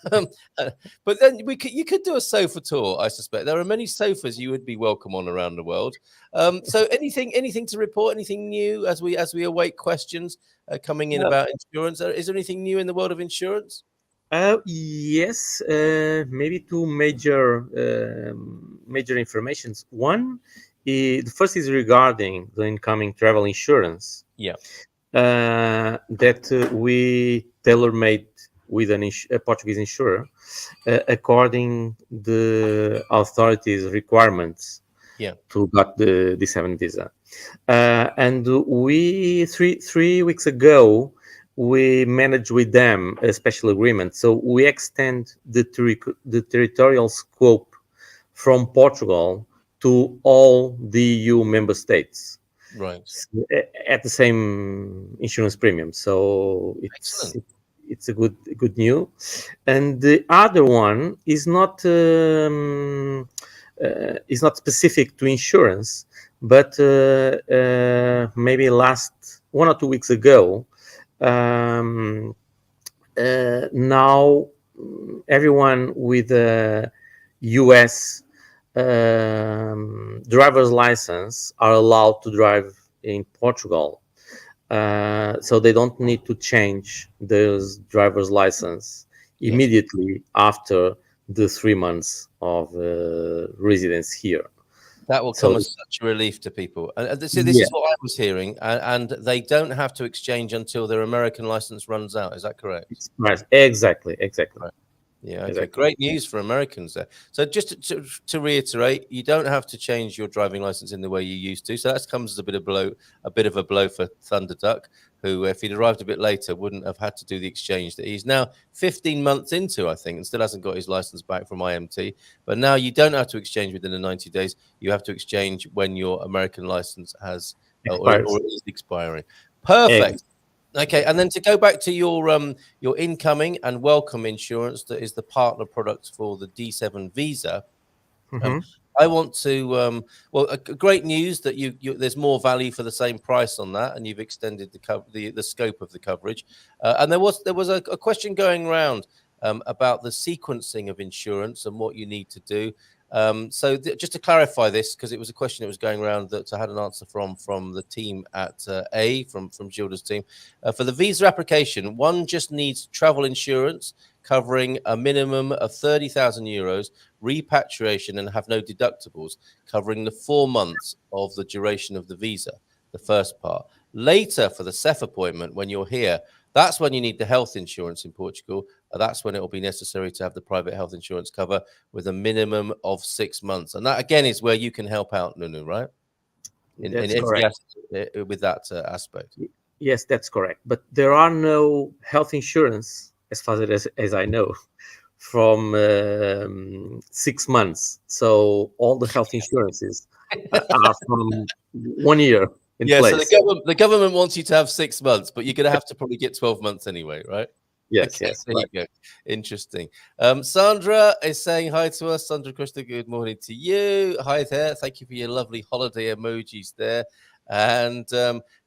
But then you could do a sofa tour, I suspect. There are many sofas you would be welcome on around the world. So anything to report, anything new as we await questions coming in about insurance? Is there anything new in the world of insurance? Yes, maybe two major informations. One, the first is regarding the incoming travel insurance. Yeah. That we tailor-made with a Portuguese insurer according the authorities' requirements. Yeah. To got the D7 visa, and we 3 weeks ago we manage with them a special agreement. So we extend the territorial scope from Portugal to all the EU member states Right. at the same insurance premium. So Excellent. it's a good news. And the other one is not specific to insurance, but maybe last 1 or 2 weeks ago, um, now everyone with a US driver's license are allowed to drive in Portugal. So they don't need to change their driver's license Yes. immediately after the 3 months of residence here. That will come So as such a relief to people. And so this yeah, is what I was hearing, and they don't have to exchange until their American license runs out. Is that correct? it's nice. Exactly. Right. Yeah, okay. Exactly. Great news for Americans there. So just to reiterate, you don't have to change your driving license in the way you used to. So that comes as a bit of a blow for Thunder Duck, who, if he'd arrived a bit later, wouldn't have had to do the exchange that he's now 15 months into, I think, and still hasn't got his license back from IMT. But now you don't have to exchange within the 90 days. You have to exchange when your American license has Expires. or is expiring. Perfect. Okay, and then to go back to your incoming and welcome insurance, that is the partner product for the D7 visa. Um, Mm-hmm. I want to great news that there's more value for the same price on that, and you've extended the scope of the coverage. And there was a question going around about the sequencing of insurance and what you need to do. So just to clarify this, because it was a question that was going around that I had an answer from the team at from Gilda's team. For the visa application, one just needs travel insurance covering a minimum of 30,000 euros, repatriation, and have no deductibles, covering the 4 months of the duration of the visa, the first part. Later, for the CEF appointment, when you're here, that's when you need the health insurance in Portugal. That's when it will be necessary to have the private health insurance cover with a minimum of 6 months. And that, again, is where you can help out, Nunu, right? In That's every correct. with that aspect. Yes, that's correct. But there are no health insurance, as far as I know, from 6 months. So all the health insurances are from 1 year in Yeah, so place. the government wants you to have 6 months, but you're going to have to probably get 12 months anyway, right? Yes, Okay, yes, there you right. go. Interesting. Sandra is saying hi to us. Sandra Costa, good morning to you. Hi there. Thank you for your lovely holiday emojis there. And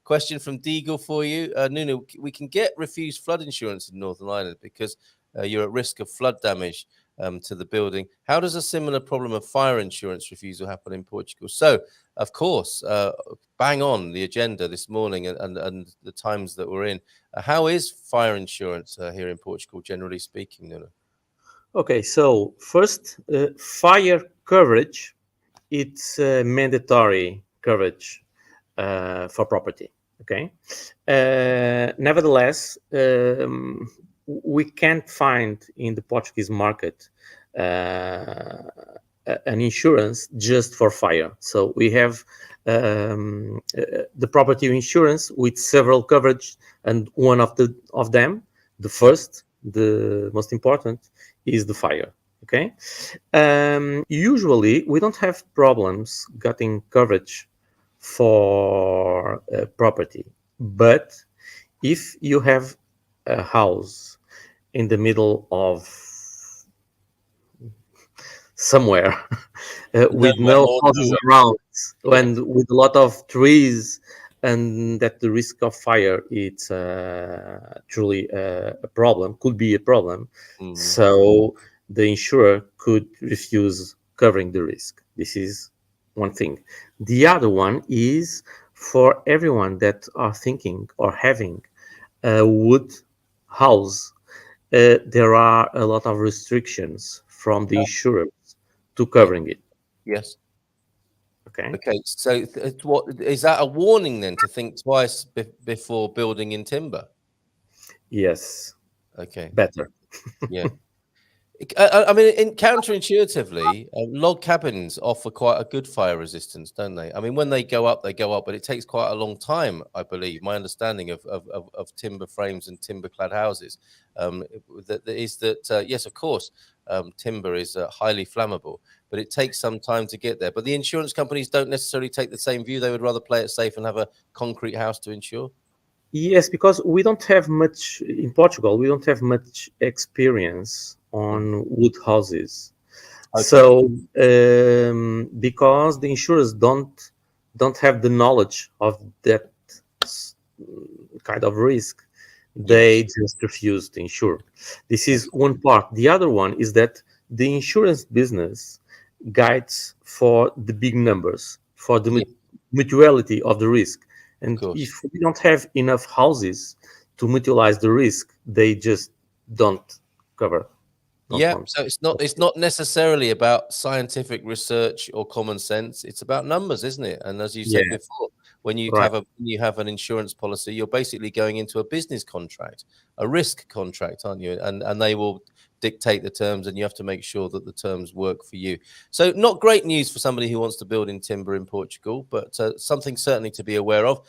question from Deagle for you. Nuno, we can get refused flood insurance in Northern Ireland because you're at risk of flood damage to the building. How does a similar problem of fire insurance refusal happen in Portugal? So, of course, bang on the agenda this morning and the times that we're in. How is fire insurance here in Portugal, generally speaking, Nuno? Okay, so first, fire coverage, it's mandatory coverage for property. Okay. Nevertheless, we can't find in the Portuguese market an insurance just for fire. So we have the property insurance with several coverage, and one of them, the first, the most important, is the fire. Okay. Usually, we don't have problems getting coverage for property, but if you have a house in the middle of somewhere with Nowhere, no more houses nowhere. around Yeah. and with a lot of trees, and that the risk of fire, it's truly a problem, could be a problem. Mhm. So the insurer could refuse covering the risk. This is one thing. The other one is for everyone that are thinking or having a wood house. There are a lot of restrictions from the insurer to Yeah. covering it. Yes. Okay. Okay. So, what is that a warning then to think twice before building in timber? Yes. Okay. Better. Yeah. I mean, counterintuitively, log cabins offer quite a good fire resistance, don't they? I mean, when they go up, but it takes quite a long time, I believe. My understanding of timber frames and timber-clad houses is that yes, of course, timber is highly flammable, but it takes some time to get there. But the insurance companies don't necessarily take the same view. They would rather play it safe and have a concrete house to insure. Yes, because we don't have much in Portugal. We don't have much experience on wood houses. Okay. So because the insurers don't have the knowledge of that kind of risk, they just refuse to insure. This is one part. The other one is that the insurance business guides for the big numbers, for the mutuality of the risk. And if we don't have enough houses to mutualize the risk, they just don't cover. So it's not necessarily about scientific research or common sense. It's about numbers, isn't it? And as you said before, when you have an insurance policy, you're basically going into a business contract, a risk contract, aren't you? And they will dictate the terms, and you have to make sure that the terms work for you. So not great news for somebody who wants to build in timber in Portugal, but something certainly to be aware of.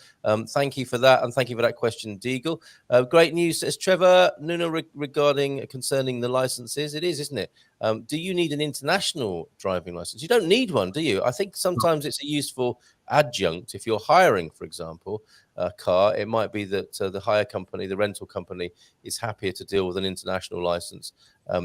Thank you for that, and thank you for that question, Deagle. Great news, says Trevor Nuno, regarding concerning the licenses. It is, isn't it? Do you need an international driving license? You don't need one, do you? I think sometimes it's a useful adjunct. If you're hiring, for example, a car, it might be that the hire company, the rental company, is happier to deal with an international license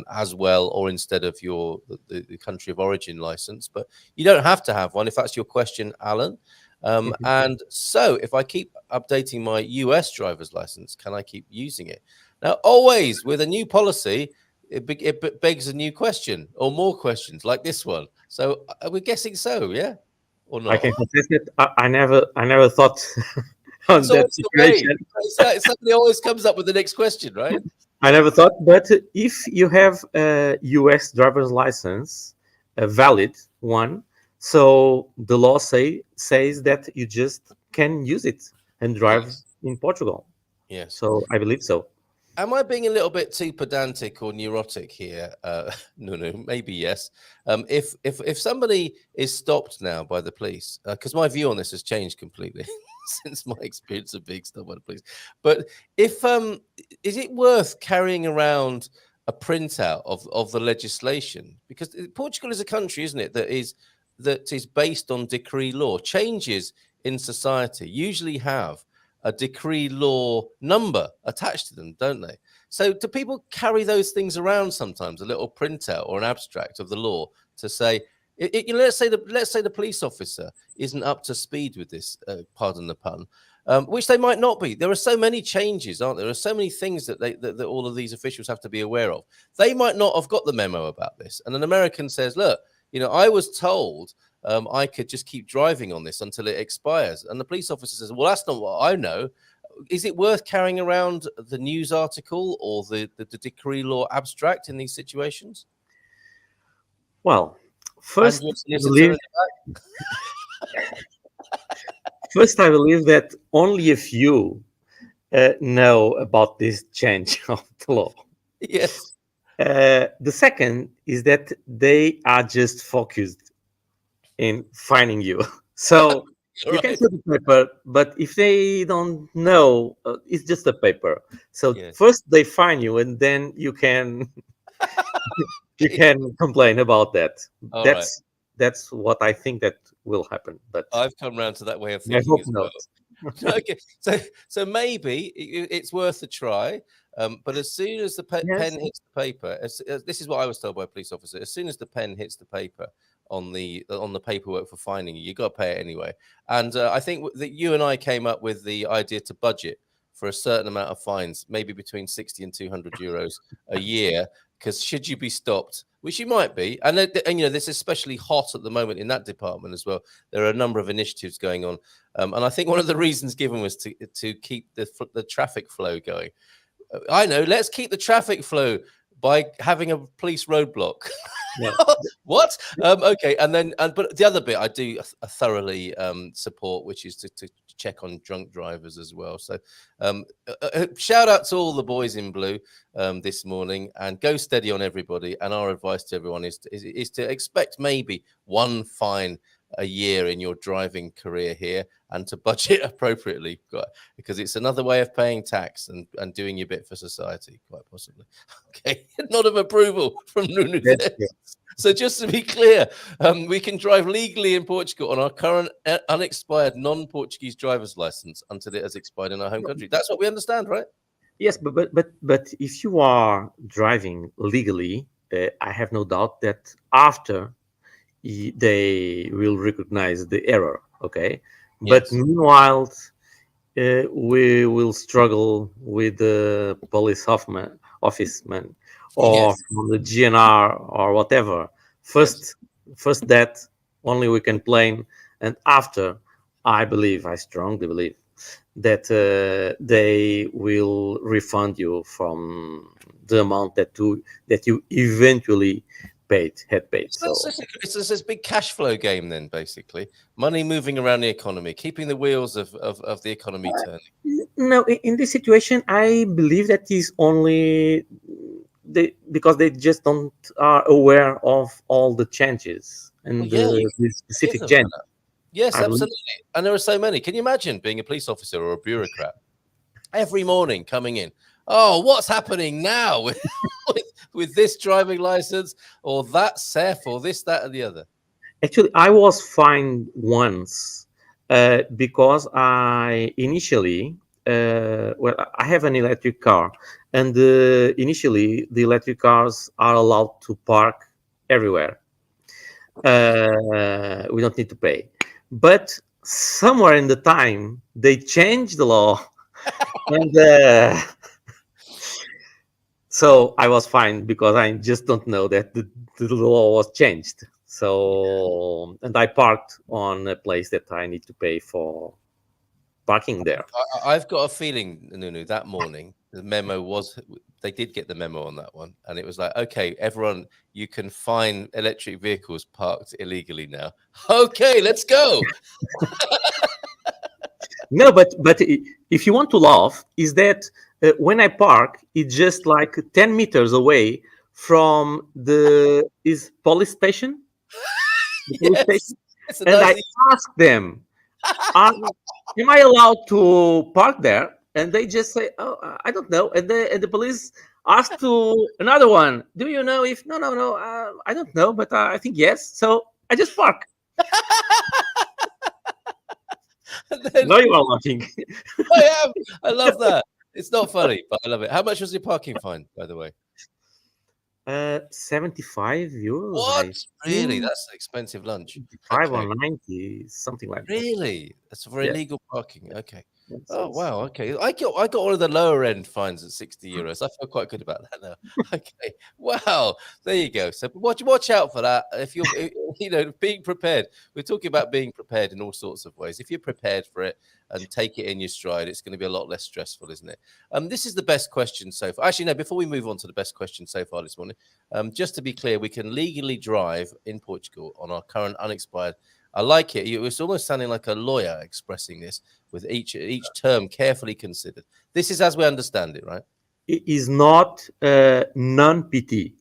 as well, or instead of the country of origin license. But you don't have to have one if that's your question, Alan. And so if I keep updating my US driver's license, can I keep using it? Now, always with a new policy, it begs a new question or more questions like this one. So we're guessing so, yeah? Or not? I can confess it. I never thought on that situation. Somebody always comes up with the next question, right? I never thought, but if you have a US driver's license, a valid one, so the law says that you just can use it and drive in Portugal. Yes. So I believe so. Am I being a little bit too pedantic or neurotic here? No, maybe yes. If somebody is stopped now by the police, because my view on this has changed completely since my experience of being stopped by the police. But if is it worth carrying around a printout of the legislation? Because Portugal is a country, isn't it, that is based on decree law. Changes in society usually have a decree law number attached to them, don't they? So do people carry those things around sometimes, a little printout or an abstract of the law to say, let's say the police officer isn't up to speed with this, pardon the pun, which they might not be. There are so many changes, aren't there? There are so many things that all of these officials have to be aware of. They might not have got the memo about this. And an American says, look, I was told I could just keep driving on this until it expires. And the police officer says, well, that's not what I know. Is it worth carrying around the news article or the decree law abstract in these situations? Well, first, I believe that only a few know about this change of the law. Yes. The second is that they are just focused in finding you. So you can put the paper, but if they don't know, it's just a paper. So first they find you, and then you can complain about that. That's what I think that will happen. But I've come around to that way of thinking as well. Okay, so maybe it's worth a try. But as soon as the pen hits the paper, this is what I was told by a police officer. As soon as the pen hits the paper on the paperwork for finding you got to pay it anyway. And I think that you and I came up with the idea to budget for a certain amount of fines, maybe between 60 and 200 euros a year. Because should you be stopped, which you might be, and this is especially hot at the moment in that department as well. There are a number of initiatives going on, and I think one of the reasons given was to keep the traffic flow going. I know, let's keep the traffic flow by having a police roadblock. Yeah. What? Okay, but the other bit I do thoroughly support, which is to check on drunk drivers as well. So shout out to all the boys in blue this morning, and go steady on everybody. And our advice to everyone is to expect maybe one fine a year in your driving career here, and to budget appropriately, because it's another way of paying tax and doing your bit for society, quite possibly. Okay, nod of approval from Nunu there. So just to be clear, we can drive legally in Portugal on our current unexpired non-Portuguese driver's license until it has expired in our home country. That's what we understand, right? Yes, but if you are driving legally, I have no doubt that after they will recognize the error. Okay, but meanwhile, we will struggle with the police officeman or from the GNR or whatever. First that only we can blame, and after, I strongly believe that they will refund you from the amount that you eventually had paid. So it's this big cash flow game then, basically. Money moving around the economy, keeping the wheels of the economy turning. No, in this situation, I believe that is only because they just don't are aware of all the changes and the specific changes. Yes, absolutely. And there are so many. Can you imagine being a police officer or a bureaucrat every morning coming in? Oh, what's happening now with this driving license or that CEF or this, that, and the other? Actually, I was fined once because I initially, I have an electric car, and initially the electric cars are allowed to park everywhere. We don't need to pay. But somewhere in the time, they changed the law. And so I was fined because I just don't know that the law was changed. So, and I parked on a place that I need to pay for parking there. I've got a feeling, Nunu, that morning, the memo was, they did get the memo on that one. And it was like, okay, everyone, you can find electric vehicles parked illegally now. Okay, let's go. No, but if you want to laugh, is that when I park, it's just like 10 meters away from the police station. The police station. And I ask them, am I allowed to park there? And they just say, oh, I don't know. And the police asked to another one, do you know if, no, I don't know, but I think yes. So I just park. Then, no, you are laughing. I am. I love that. It's not funny, but I love it. How much was your parking fine, by the way? 75 euros. What? Really? That's an expensive lunch. 5 or 90, something like that. Really? That's for illegal parking. Okay. Oh wow. Okay. I got one of the lower end fines at 60 euros. I feel quite good about that now. Okay. Wow. There you go. So watch out for that. If you're being prepared. We're talking about being prepared in all sorts of ways. If you're prepared for it and take it in your stride, it's going to be a lot less stressful, isn't it? This is the best question so far. Actually, no, before we move on to the best question so far this morning, just to be clear, we can legally drive in Portugal on our current unexpired. I like it. It's almost sounding like a lawyer expressing this with each term carefully considered. This is as we understand it, right? It is not non-PT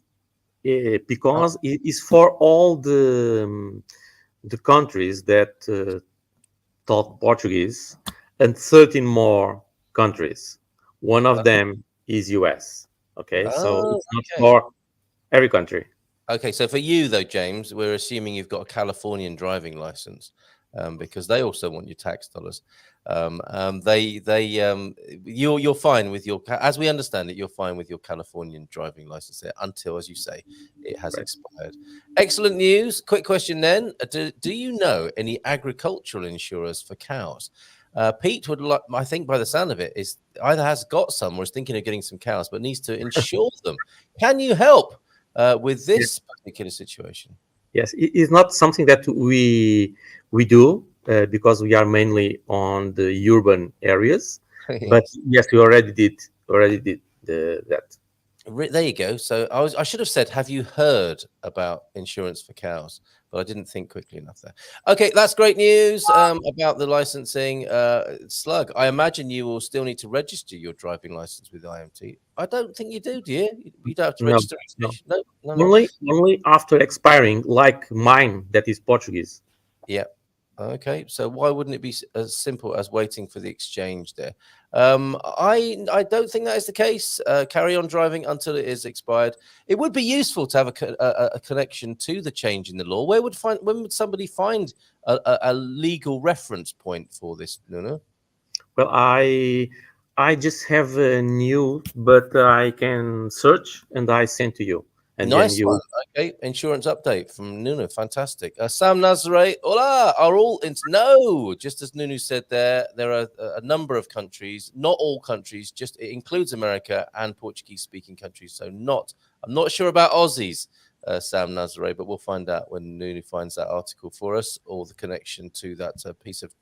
because it is for all the countries that talk Portuguese and 13 more countries. One of them is US. Okay, so it's not for every country. Okay, so for you though, James, we're assuming you've got a Californian driving license because they also want your tax dollars. You're fine with your, as we understand it, you're fine with your Californian driving license there until, as you say, it has expired. Excellent news. Quick question then: do you know any agricultural insurers for cows? Pete would like, I think, by the sound of it, is either has got some or is thinking of getting some cows, but needs to insure them. Can you help with this particular situation? Yes, it is not something that we do because we are mainly on the urban areas. But yes, we already did that. There you go. So I should have said, have you heard about insurance for cows? But I didn't think quickly enough there. Okay, that's great news about the licensing. Slug, I imagine you will still need to register your driving license with IMT. I don't think you do you? You don't have to No, register. no. No, no, no. Only after expiring, like mine, that is Portuguese. Yeah. Okay, so why wouldn't it be as simple as waiting for the exchange there? I don't think that is the case. Carry on driving until it is expired. It would be useful to have a connection to the change in the law. When would somebody find a legal reference point for this, Nuno? Well, I just have a new, but I can search and I send to you, and then Nice one. you. Okay, insurance update from Nuno. Fantastic. Sam Nazare, hola, are all in? No, just as Nuno said there are a number of countries, not all countries, just it includes America and Portuguese speaking countries. So I'm not sure about Aussies, Sam Nazare, but we'll find out when Nuno finds that article for us or the connection to that piece of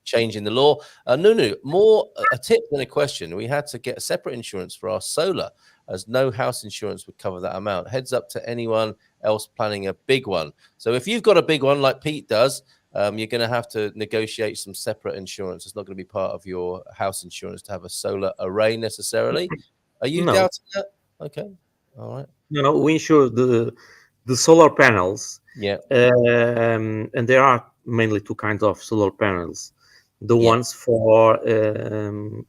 change in the law. Nuno, more a tip than a question. We had to get a separate insurance for our solar, as no house insurance would cover that amount. Heads up to anyone else planning a big one. So if you've got a big one like Pete does, you're going to have to negotiate some separate insurance. It's not going to be part of your house insurance to have a solar array necessarily. Are you No, doubting that? Okay. All right. no, we insure the solar panels, Yeah. and there are mainly two kinds of solar panels. The Yeah. ones for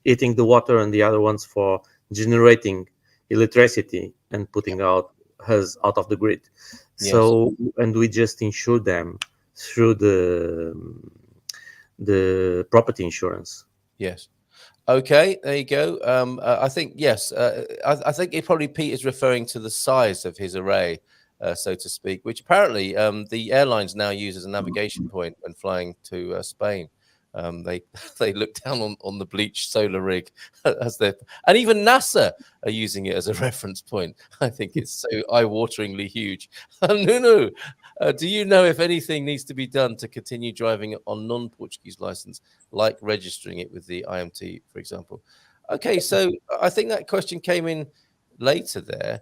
heating the water, and the other ones for generating electricity and putting us out of the grid. Yes. So, and we just insure them through the property insurance. Yes. Okay, there you go. I think yes. I think probably Pete is referring to the size of his array, so to speak, which apparently the airlines now use as a navigation point when flying to Spain. They they look down on the bleached solar rig as their, and even NASA are using it as a reference point. I think it's so eye-wateringly huge. Nuno, do you know if anything needs to be done to continue driving on non-Portuguese license, like registering it with the IMT, for example? Okay, so I think that question came in later there.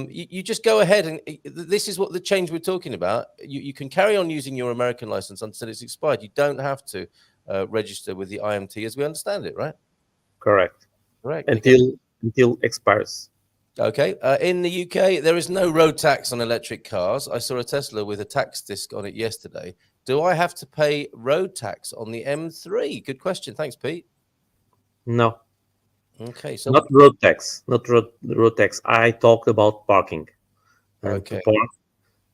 You just go ahead and this is what the change we're talking about. You can carry on using your American license until it's expired. You don't have to register with the IMT as we understand it, right? Correct. Correct. Until expires. Okay. In the UK, there is no road tax on electric cars. I saw a Tesla with a tax disc on it yesterday. Do I have to pay road tax on the M3? Good question. Thanks, Pete. No. Okay. So not road tax. Not road tax. I talked about parking. And okay. to park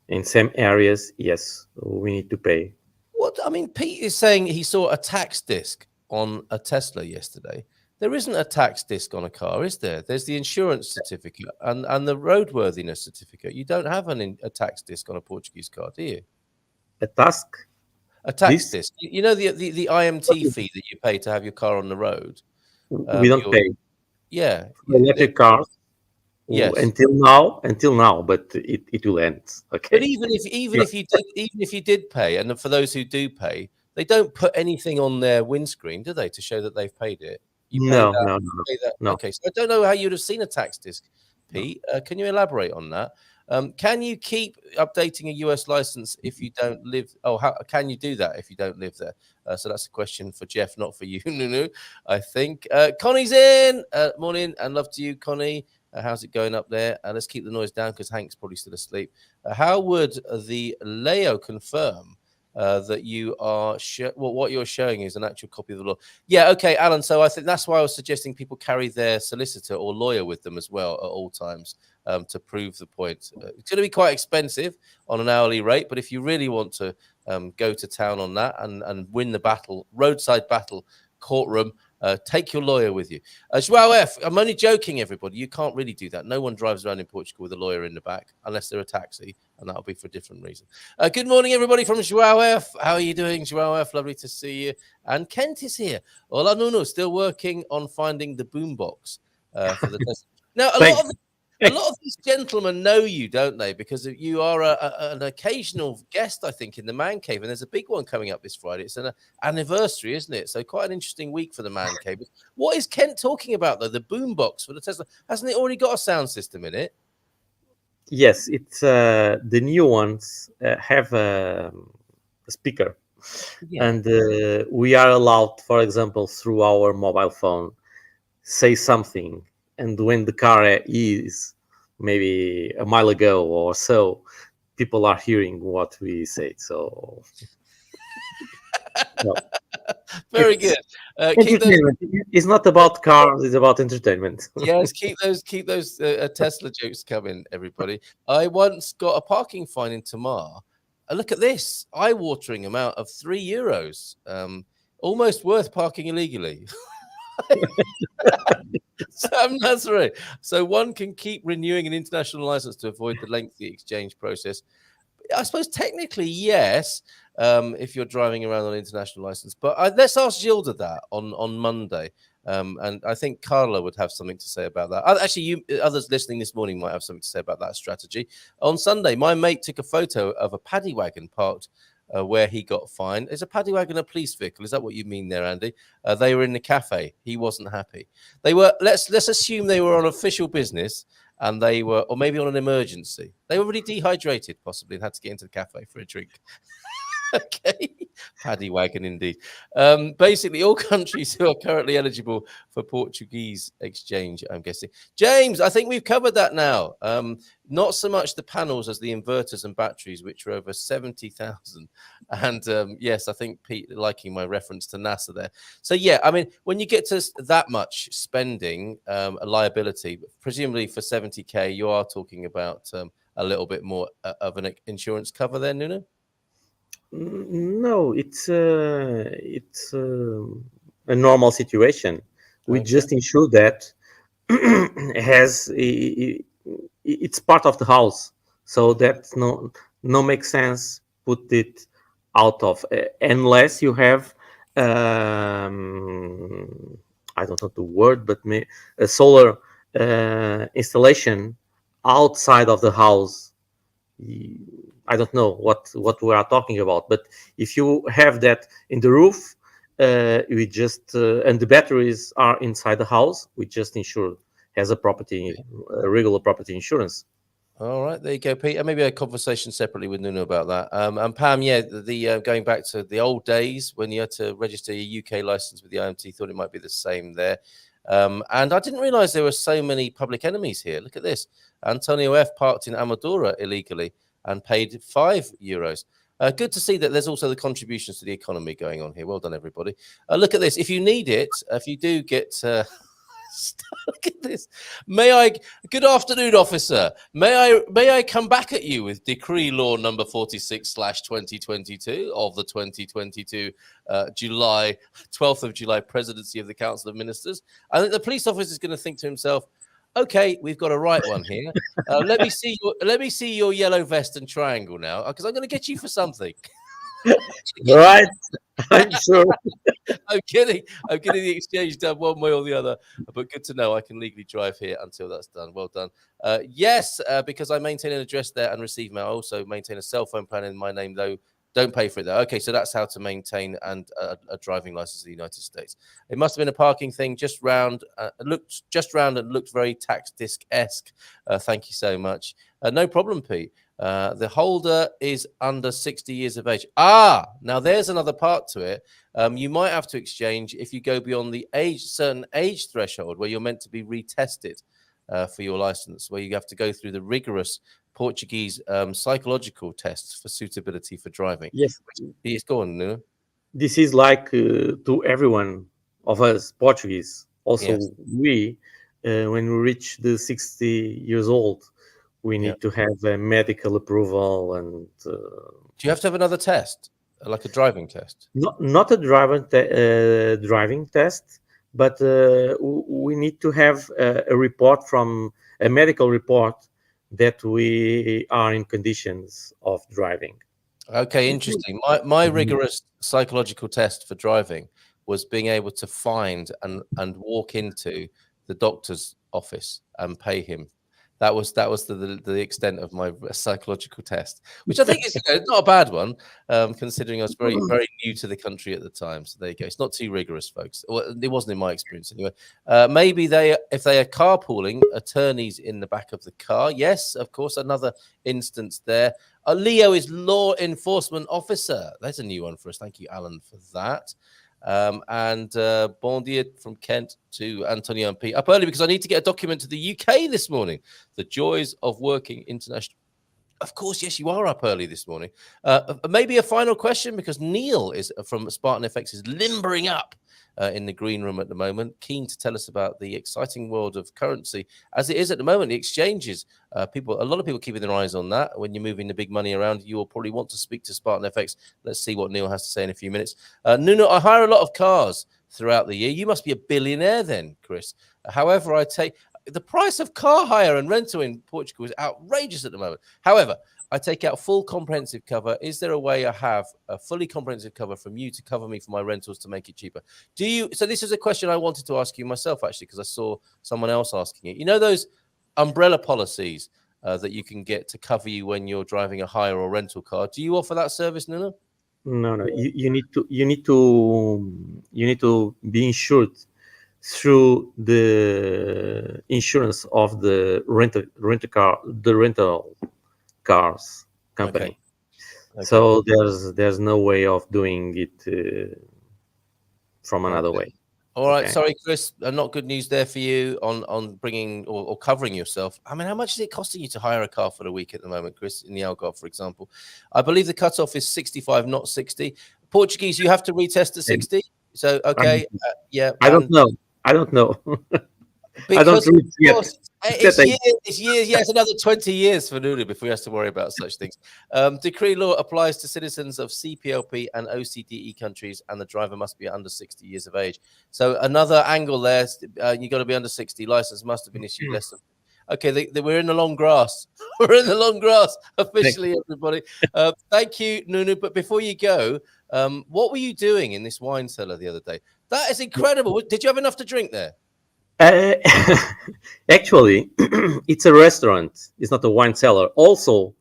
in some areas, yes, we need to pay. What I mean, Pete is saying he saw a tax disc on a Tesla yesterday. There isn't a tax disc on a car, is there? There's the insurance certificate and the roadworthiness certificate. You don't have a tax disc on a Portuguese car, do you? A task? A tax disc. You know the IMT fee that you pay to have your car on the road. We don't pay. Yeah. For electric cars. Yes. Until now, but it will end. Okay. But even if you did pay, and for those who do pay, they don't put anything on their windscreen, do they, to show that they've paid it? No. Okay, so I don't know how you'd have seen a tax disc, Pete. Can you elaborate on that? Can you keep updating a US license if you don't live? Oh, how can you do that if you don't live there? So that's a question for Jeff, not for you, Nunu. I think Connie's in. Morning and love to you, Connie. How's it going up there? Let's keep the noise down because Hank's probably still asleep. How would the Leo confirm that you are what you're showing is an actual copy of the law? Yeah, okay, Alan. So I think that's why I was suggesting people carry their solicitor or lawyer with them as well at all times to prove the point. It's going to be quite expensive on an hourly rate, but if you really want to go to town on that and win the battle, roadside battle, courtroom, take your lawyer with you. Joao F, I'm only joking, everybody. You can't really do that. No one drives around in Portugal with a lawyer in the back unless they're a taxi, and that'll be for a different reason. Good morning, everybody from Joao F. How are you doing, Joao F? Lovely to see you. And Kent is here. Hola, Nuno. Still working on finding the boombox for the test. Now, A lot of these gentlemen know you, don't they? Because you are an occasional guest, I think, in the Man Cave, and there's a big one coming up this Friday. It's an anniversary, isn't it? So quite an interesting week for the Man Cave. What is Kent talking about, though? The boombox for the Tesla. Hasn't it already got a sound system in it? Yes, it's the new ones have a speaker, and we are allowed, for example, through our mobile phone, say something, and when the car is maybe a mile ago or so, people are hearing what we say. So, well, Very it's good. Keep those. entertainment. It's not about cars; it's about entertainment. Yes, keep those Tesla jokes coming, everybody. I once got a parking fine in Tamar. Look at this, eye-watering amount of €3, almost worth parking illegally. Sam Nazare. So one can keep renewing an international license to avoid the lengthy exchange process. I suppose technically, yes, if you're driving around on an international license. But let's ask Gilda that on Monday. And I think Carla would have something to say about that. Actually, others listening this morning might have something to say about that strategy. On Sunday, my mate took a photo of a paddy wagon parked where he got fined. Is a paddy wagon a police vehicle? Is that what you mean there, Andy? They were in the cafe. He wasn't happy. They were. Let's assume they were on official business. And they were, or maybe on an emergency. They were really dehydrated, possibly, and had to get into the cafe for a drink. Okay, paddy wagon indeed. Basically, all countries who are currently eligible for Portuguese exchange, I'm guessing. James, I think we've covered that now. Not so much the panels as the inverters and batteries, which are over 70,000. And yes, I think Pete liking my reference to NASA there. So yeah, I mean, when you get to that much spending, a liability, presumably for 70K, you are talking about a little bit more of an insurance cover there, Nuno? No, it's a normal situation. We just ensure that it's part of the house, so that no makes sense put it out of unless you have I don't know the word, but a solar installation outside of the house. I don't know what we are talking about, but if you have that in the roof, we just and the batteries are inside the house, we just insure has a regular property insurance. All right, there you go, Pete. Maybe a conversation separately with Nuno about that. And Pam, yeah, the going back to the old days when you had to register your UK license with the IMT, thought it might be the same there. And I didn't realize there were so many public enemies here. Look at this. Antonio F. parked in Amadora illegally and paid €5. Good to see that there's also the contributions to the economy going on here. Well done, everybody. Look at this. If you need it, if you do get... look at this. Good afternoon, officer. May I come back at you with decree law number 46/2022 of the 2022 July 12th of July presidency of the Council of Ministers? I think the police officer is going to think to himself, okay, we've got a right one here. Let me see your yellow vest and triangle now, because I'm going to get you for something. Right, I'm sure. I'm kidding the exchange done one way or the other, but good to know I can legally drive here until that's done. Well done. Yes, because I maintain an address there and receive mail. I also maintain a cell phone plan in my name, though. Don't pay for it, though. Okay, so that's how to maintain a driving license in the United States. It must have been a parking thing just round. Looked very tax disc-esque. Thank you so much. No problem, Pete. The holder is under 60 years of age. Now there's another part to it. You might have to exchange if you go beyond the certain age threshold where you're meant to be retested for your license, where you have to go through the rigorous Portuguese psychological tests for suitability for driving. Yes, it's gone. No? This is like to everyone of us Portuguese. Also, yes. We when we reach the 60 years old, we need to have a medical approval. And do you have to have another test, like a driving test? Not a driving test, but we need to have a report from a medical report that we are in conditions of driving. Okay, interesting. My rigorous psychological test for driving was being able to find and walk into the doctor's office and pay him That was the extent of my psychological test, which I think is not a bad one, considering I was very new to the country at the time. So there you go. It's not too rigorous, folks. Well, it wasn't in my experience anyway. Maybe if they are carpooling, attorneys in the back of the car. Yes, of course, another instance there. Leo is law enforcement officer. That's a new one for us. Thank you, Alan, for that. And bon dia from Kent to Antonio and Pete. Up early because I need to get a document to the UK this morning. The joys of working international. Of course, yes, you are up early this morning. Maybe a final question because Neil is from Spartan FX is limbering up in the green room at the moment, keen to tell us about the exciting world of currency as it is at the moment. The exchanges, a lot of people keeping their eyes on that. When you're moving the big money around, you will probably want to speak to Spartan FX. Let's see what Neil has to say in a few minutes. Nuno, I hire a lot of cars throughout the year. You must be a billionaire then, Chris. However, I take the price of car hire and rental in Portugal is outrageous at the moment. However, I take out full comprehensive cover. Is there a way I have a fully comprehensive cover from you to cover me for my rentals to make it cheaper? So this is a question I wanted to ask you myself, actually, because I saw someone else asking it. You know those umbrella policies that you can get to cover you when you're driving a hire or rental car? Do you offer that service, Nuno? No. You need to be insured through the insurance of the rental cars company. Okay. So there's no way of doing it from another way. All right, sorry, Chris, not good news there for you on bringing or covering yourself. I mean, how much is it costing you to hire a car for the week at the moment, Chris, in the Algarve, for example? I believe the cutoff is 65, not 60. Portuguese, you have to retest at 60. So, okay, yeah. I don't know. Because I don't read yet. It's years. Yes, another 20 years for Nuno before he has to worry about such things. Decree law applies to citizens of CPLP and OCDE countries, and the driver must be under 60 years of age. So another angle there. You got to be under 60. License must have been issued less than. Okay, we're in the long grass. We're in the long grass officially, everybody. Thank you, Nuno. But before you go, what were you doing in this wine cellar the other day? That is incredible. Did you have enough to drink there? Actually, it's a restaurant. It's not a wine cellar. Also,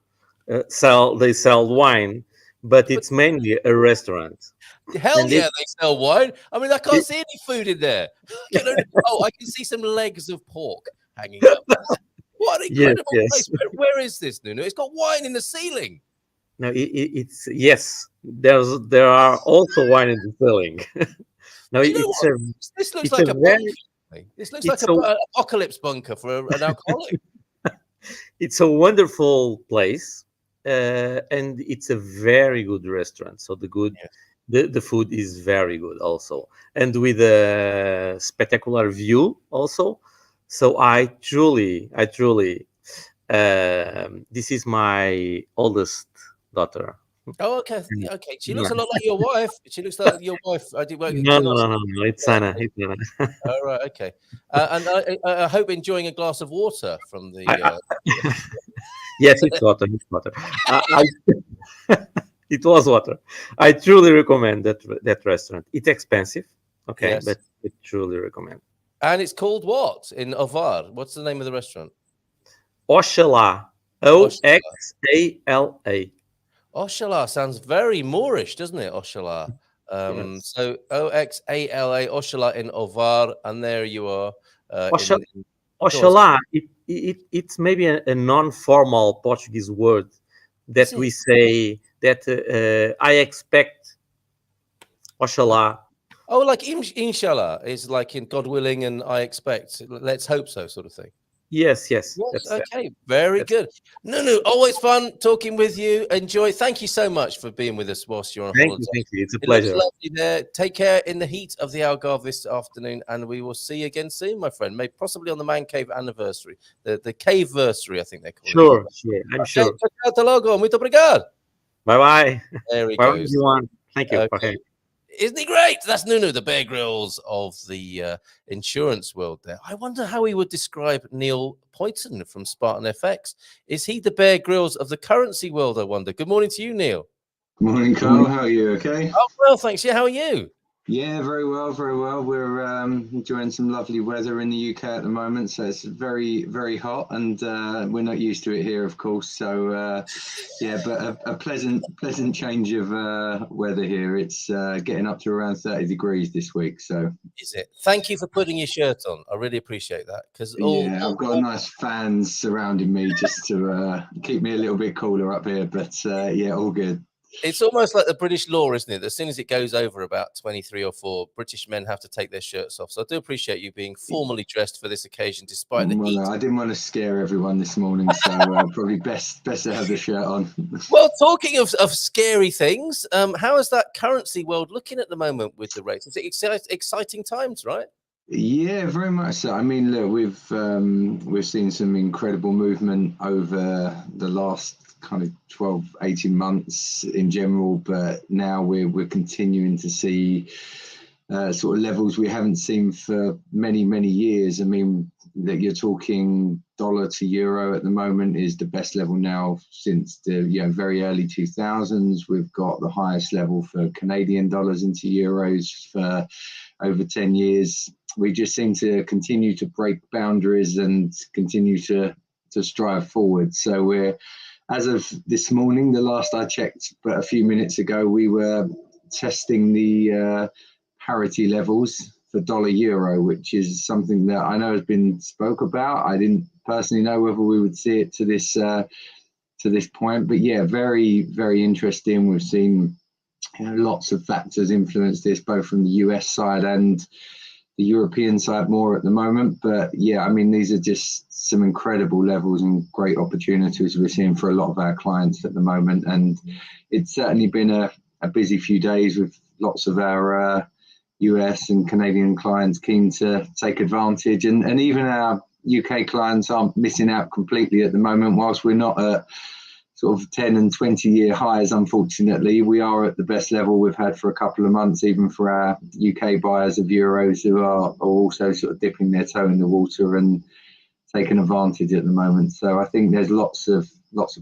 they sell wine, but it's mainly a restaurant. Hell yeah, they sell wine. I mean, I can't see any food in there. I can see some legs of pork hanging up. What an incredible place! Where is this, Nuno? It's got wine in the ceiling. No, it's yes. There are also wine in the ceiling. No, this looks like a bunker. This looks like an apocalypse bunker for an alcoholic. It's a wonderful place, and it's a very good restaurant. So the food is very good also, and with a spectacular view also. So I truly, this is my oldest daughter. Oh, okay. She looks a lot like your wife. She looks like your wife. No. It's Anna. Oh, right. Okay. And I hope enjoying a glass of water from the. Yes, it's water. It was water. I truly recommend that restaurant. It's expensive, okay, yes. But I truly recommend. And it's called what in Ovar? What's the name of the restaurant? Oxalá. Oxala. Oxalá sounds very Moorish, doesn't it? Oxalá. Yes. So Oxala, Oxalá in Ovar, and there you are. Oxalá. It's maybe a non-formal Portuguese word that we say that I expect. Oxalá. Oh, like inshallah is like in God willing, and I expect. Let's hope so, sort of thing. Yes. Okay, very good. No, always fun talking with you. Enjoy. Thank you so much for being with us whilst you're on holiday. Thank you. It's a pleasure. Lovely there. Take care in the heat of the Algarve this afternoon, and we will see you again soon, my friend. Maybe possibly on the Man Cave anniversary, the Cave-versary, I think they're called. Sure. I'm sure. Até logo. Muito obrigado. Bye. There he goes. Everyone. Thank you. Okay. Isn't he great? That's Nuno, the Bear Grylls of the insurance world there. I wonder how he would describe Neil Poynton from Spartan FX. Is he the Bear Grylls of the currency world, I wonder? Good morning to you, Neil. Good morning, Carl. How are you? Okay? Oh, well, thanks. Yeah, how are you? Yeah, very well, very well. We're enjoying some lovely weather in the UK at the moment, so it's very, very hot, and we're not used to it here, of course. So yeah, but a pleasant change of weather here. It's getting up to around 30 degrees this week. So Is it? Thank you for putting your shirt on. I really appreciate that because yeah, I've got nice fans surrounding me just to keep me a little bit cooler up here. But yeah, all good. it's almost like the British law, isn't it? As soon as it goes over about 23 or 4, British men have to take their shirts off. So I do appreciate you being formally dressed for this occasion, despite the heat. Well, I didn't want to scare everyone this morning, so probably best to have the shirt on. Well, talking of scary things, how is that currency world looking at the moment with the rates? Is it exciting times, right? Yeah, very much so. I mean, look, we've seen some incredible movement over the last kind of 12, 18 months in general, but now we're continuing to see sort of levels we haven't seen for many years. I mean, that you're talking dollar to euro at the moment is the best level now since the very early 2000s. We've got the highest level for Canadian dollars into euros for over 10 years. We just seem to continue to break boundaries and continue to strive forward. So we're, as of this morning, the last I checked, but a few minutes ago, we were testing the parity levels for dollar euro, which is something that I know has been spoke about. I didn't personally know whether we would see it to this point, but yeah, very interesting. We've seen lots of factors influence this, both from the US side and the European side more at the moment. But yeah, I mean, these are just some incredible levels and great opportunities we're seeing for a lot of our clients at the moment. And it's certainly been a busy few days with lots of our US and Canadian clients keen to take advantage. And even our UK clients aren't missing out completely at the moment. Whilst we're not at sort of 10 and 20-year highs, unfortunately, we are at the best level we've had for a couple of months, even for our UK buyers of euros who are also sort of dipping their toe in the water and taking advantage at the moment. So I think there's lots of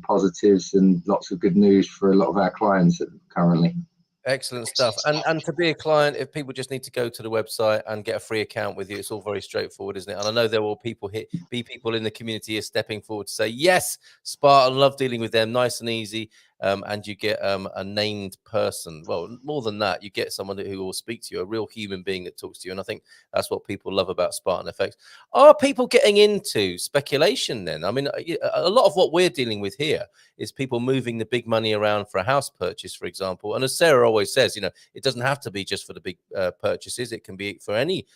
positives and lots of good news for a lot of our clients currently. Excellent stuff. And to be a client, if people just need to go to the website and get a free account with you, it's all very straightforward, isn't it? And I know there will be people in the community here stepping forward to say, yes, Spartan, love dealing with them, nice and easy. And you get a named person. Well, more than that, you get someone who will speak to you, a real human being that talks to you. And I think that's what people love about Spartan FX. Are people getting into speculation then? I mean, a lot of what we're dealing with here is people moving the big money around for a house purchase, for example. And as Sarah always says, it doesn't have to be just for the big purchases. It can be for any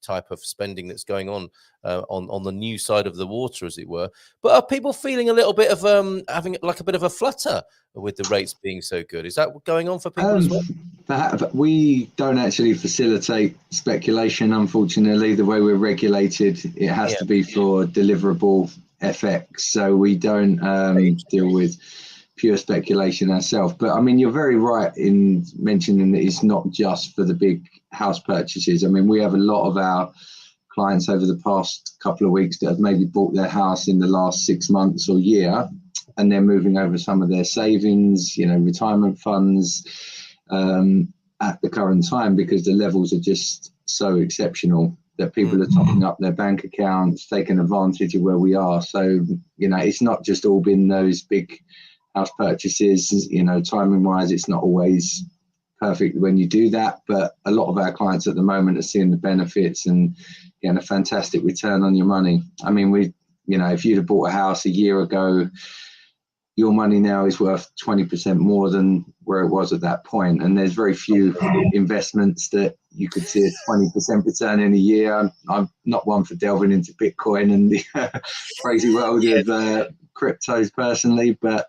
type of spending that's going on the new side of the water, as it were. But are people feeling a little bit of having like a bit of a flutter with the rates being so good? Is that going on for people as well? We don't actually facilitate speculation, unfortunately. The way we're regulated, it has to be for deliverable FX. So we don't deal with pure speculation ourselves. But I mean, you're very right in mentioning that it's not just for the big house purchases. I mean, we have a lot of our clients over the past couple of weeks that have maybe bought their house in the last 6 months or year, and they're moving over some of their savings, retirement funds at the current time, because the levels are just so exceptional that people are topping up their bank accounts, taking advantage of where we are. So, it's not just all been those big house purchases, timing wise, it's not always perfect when you do that, but a lot of our clients at the moment are seeing the benefits and getting a fantastic return on your money. I mean, if you'd have bought a house a year ago, your money now is worth 20% more than where it was at that point. And there's very few investments that you could see a 20% return in a year. I'm not one for delving into Bitcoin and the crazy world of cryptos personally, but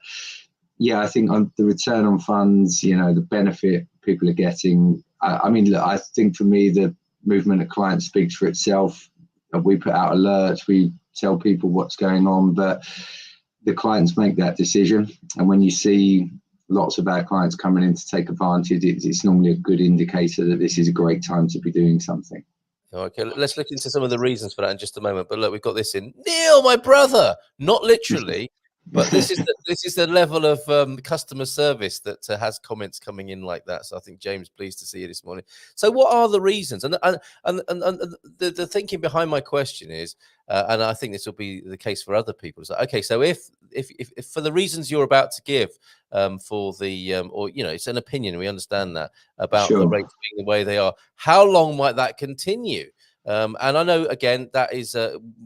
yeah, I think on the return on funds, the benefit people are getting. I mean, look, I think for me, the movement of clients speaks for itself. We put out alerts, we tell people what's going on, but the clients make that decision. And when you see lots of our clients coming in to take advantage, it's normally a good indicator that this is a great time to be doing something. Okay, let's look into some of the reasons for that in just a moment. But look, we've got this in. Neil, my brother, not literally, But this is the level of customer service that has comments coming in like that. So I think James, pleased to see you this morning. So what are the reasons? And the thinking behind my question is, and I think this will be the case for other people. Is like, okay, so if for the reasons you're about to give, for the or it's an opinion, we understand that about the rates being the way they are. How long might that continue? And I know, again, that is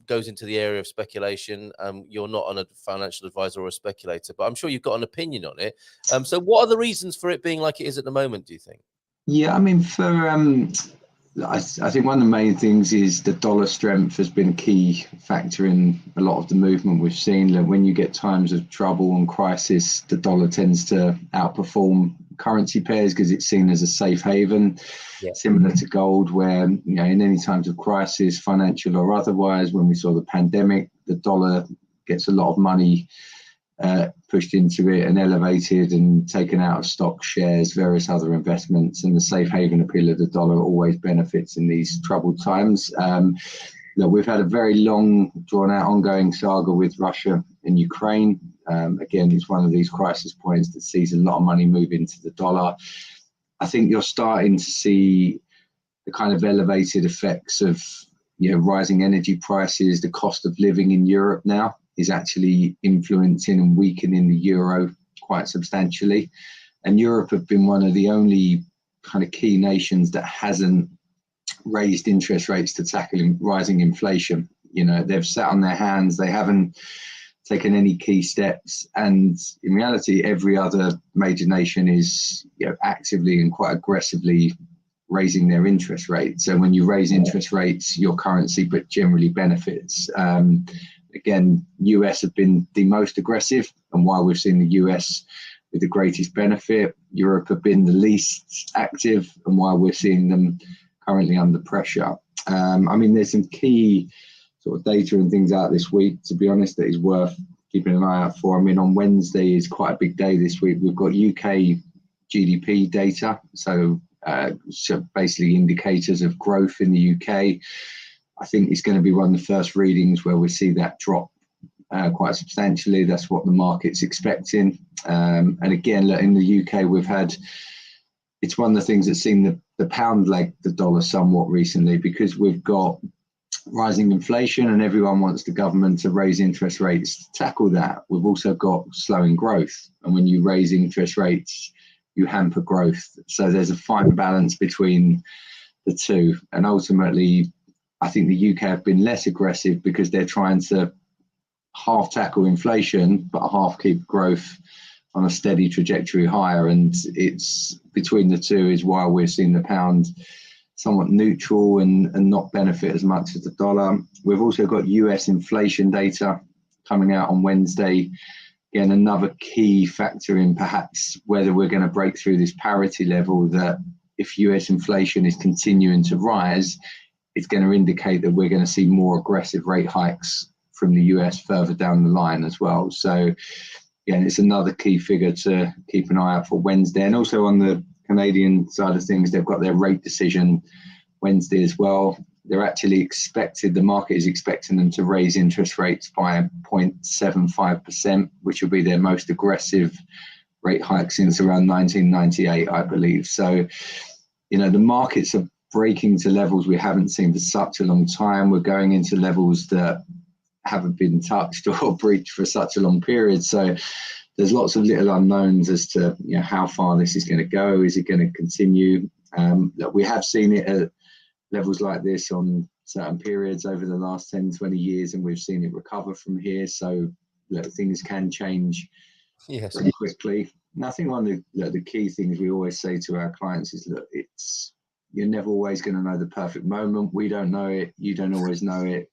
goes into the area of speculation. You're not a financial advisor or a speculator, but I'm sure you've got an opinion on it. So what are the reasons for it being like it is at the moment, do you think? Yeah, I mean, I think one of the main things is the dollar strength has been a key factor in a lot of the movement we've seen. That when you get times of trouble and crisis, the dollar tends to outperform currency pairs because it's seen as a safe haven, similar to gold, where in any times of crisis, financial or otherwise, when we saw the pandemic, the dollar gets a lot of money pushed into it and elevated and taken out of stock, shares, various other investments, and the safe haven appeal of the dollar always benefits in these troubled times. We've had a very long, drawn-out, ongoing saga with Russia and Ukraine. Again, it's one of these crisis points that sees a lot of money move into the dollar. I think you're starting to see the kind of elevated effects of rising energy prices. The cost of living in Europe now is actually influencing and weakening the euro quite substantially. And Europe have been one of the only kind of key nations that hasn't raised interest rates to tackle rising inflation. They've sat on their hands. They haven't taken any key steps. And in reality, every other major nation is actively and quite aggressively raising their interest rates. So when you raise interest rates, your currency but generally benefits. Again, US have been the most aggressive, and while we've seen the US with the greatest benefit, Europe have been the least active, and while we're seeing them currently under pressure. I mean, there's some key sort of data and things out this week, to be honest, that is worth keeping an eye out for. I mean, on Wednesday is quite a big day this week. We've got UK GDP data, so basically indicators of growth in the UK. I think it's going to be one of the first readings where we see that drop quite substantially. That's what the market's expecting. And again, in the UK, it's one of the things that's seen the pound leg the dollar somewhat recently, because we've got rising inflation and everyone wants the government to raise interest rates to tackle that. We've also got slowing growth. And when you raise interest rates, you hamper growth. So there's a fine balance between the two. And ultimately, I think the UK have been less aggressive because they're trying to half tackle inflation, but half keep growth on a steady trajectory higher. And it's between the two is why we're seeing the pound somewhat neutral and not benefit as much as the dollar. We've also got US inflation data coming out on Wednesday. Again, another key factor in perhaps whether we're going to break through this parity level, that if US inflation is continuing to rise, it's going to indicate that we're going to see more aggressive rate hikes from the US further down the line as well. So, again, it's another key figure to keep an eye out for Wednesday. And also on the Canadian side of things, they've got their rate decision Wednesday as well. They're actually the market is expecting them to raise interest rates by 0.75%, which will be their most aggressive rate hike since around 1998, I believe. So, the markets are breaking to levels we haven't seen for such a long time. We're going into levels that haven't been touched or breached for such a long period. So there's lots of little unknowns as to how far this is going to go. Is it going to continue? We have seen it at levels like this on certain periods over the last 10, 20 years, and we've seen it recover from here. So things can change pretty quickly. And I think one of the key things we always say to our clients is, look, you're never always going to know the perfect moment. We don't know it. You don't always know it.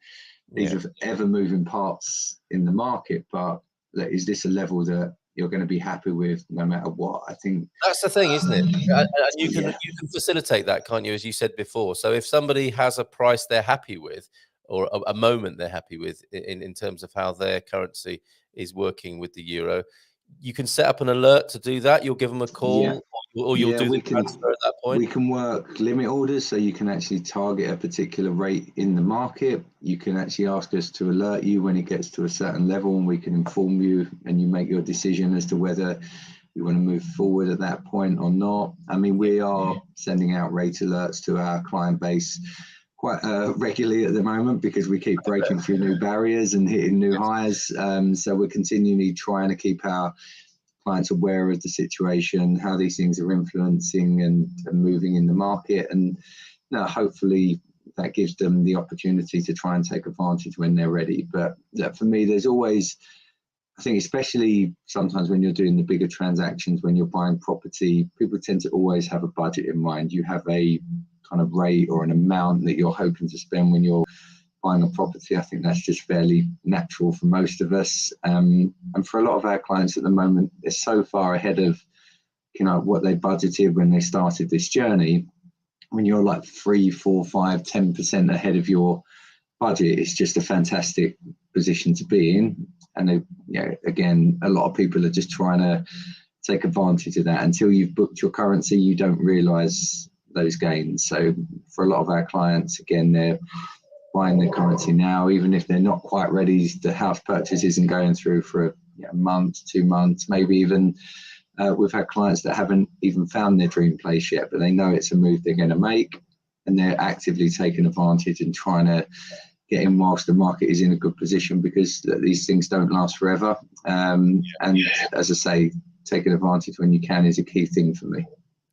These are ever moving parts in the market, but is this a level that you're going to be happy with no matter what? I think that's the thing, isn't it? And you can facilitate that, can't you? As you said before. So if somebody has a price they're happy with, or a moment they're happy with in terms of how their currency is working with the euro, you can set up an alert to do that. You'll give them a call, or Or you'll do the transfer at that point? We can work limit orders, so you can actually target a particular rate in the market. You can actually ask us to alert you when it gets to a certain level, and we can inform you, and you make your decision as to whether you want to move forward at that point or not. I mean, we are sending out rate alerts to our client base quite regularly at the moment, because we keep breaking through new barriers and hitting new highs. So we're continually trying to keep our clients aware of the situation, how these things are influencing and moving in the market, and hopefully that gives them the opportunity to try and take advantage when they're ready. But for me, there's always, I think, especially sometimes when you're doing the bigger transactions, when you're buying property, people tend to always have a budget in mind. You have a kind of rate or an amount that you're hoping to spend when you're buying a property. I think that's just fairly natural for most of us. And for a lot of our clients at the moment, they're so far ahead of, what they budgeted when they started this journey. When you're like 3, 4, 5, 10% ahead of your budget, it's just a fantastic position to be in. And again, a lot of people are just trying to take advantage of that. Until you've booked your currency, you don't realize those gains. So for a lot of our clients, again, they're buying their currency now, even if they're not quite ready. The house purchase isn't going through for a month, 2 months, maybe even. We've had clients that haven't even found their dream place yet, but they know it's a move they're going to make, and they're actively taking advantage and trying to get in whilst the market is in a good position, because these things don't last forever. And as I say, taking advantage when you can is a key thing for me.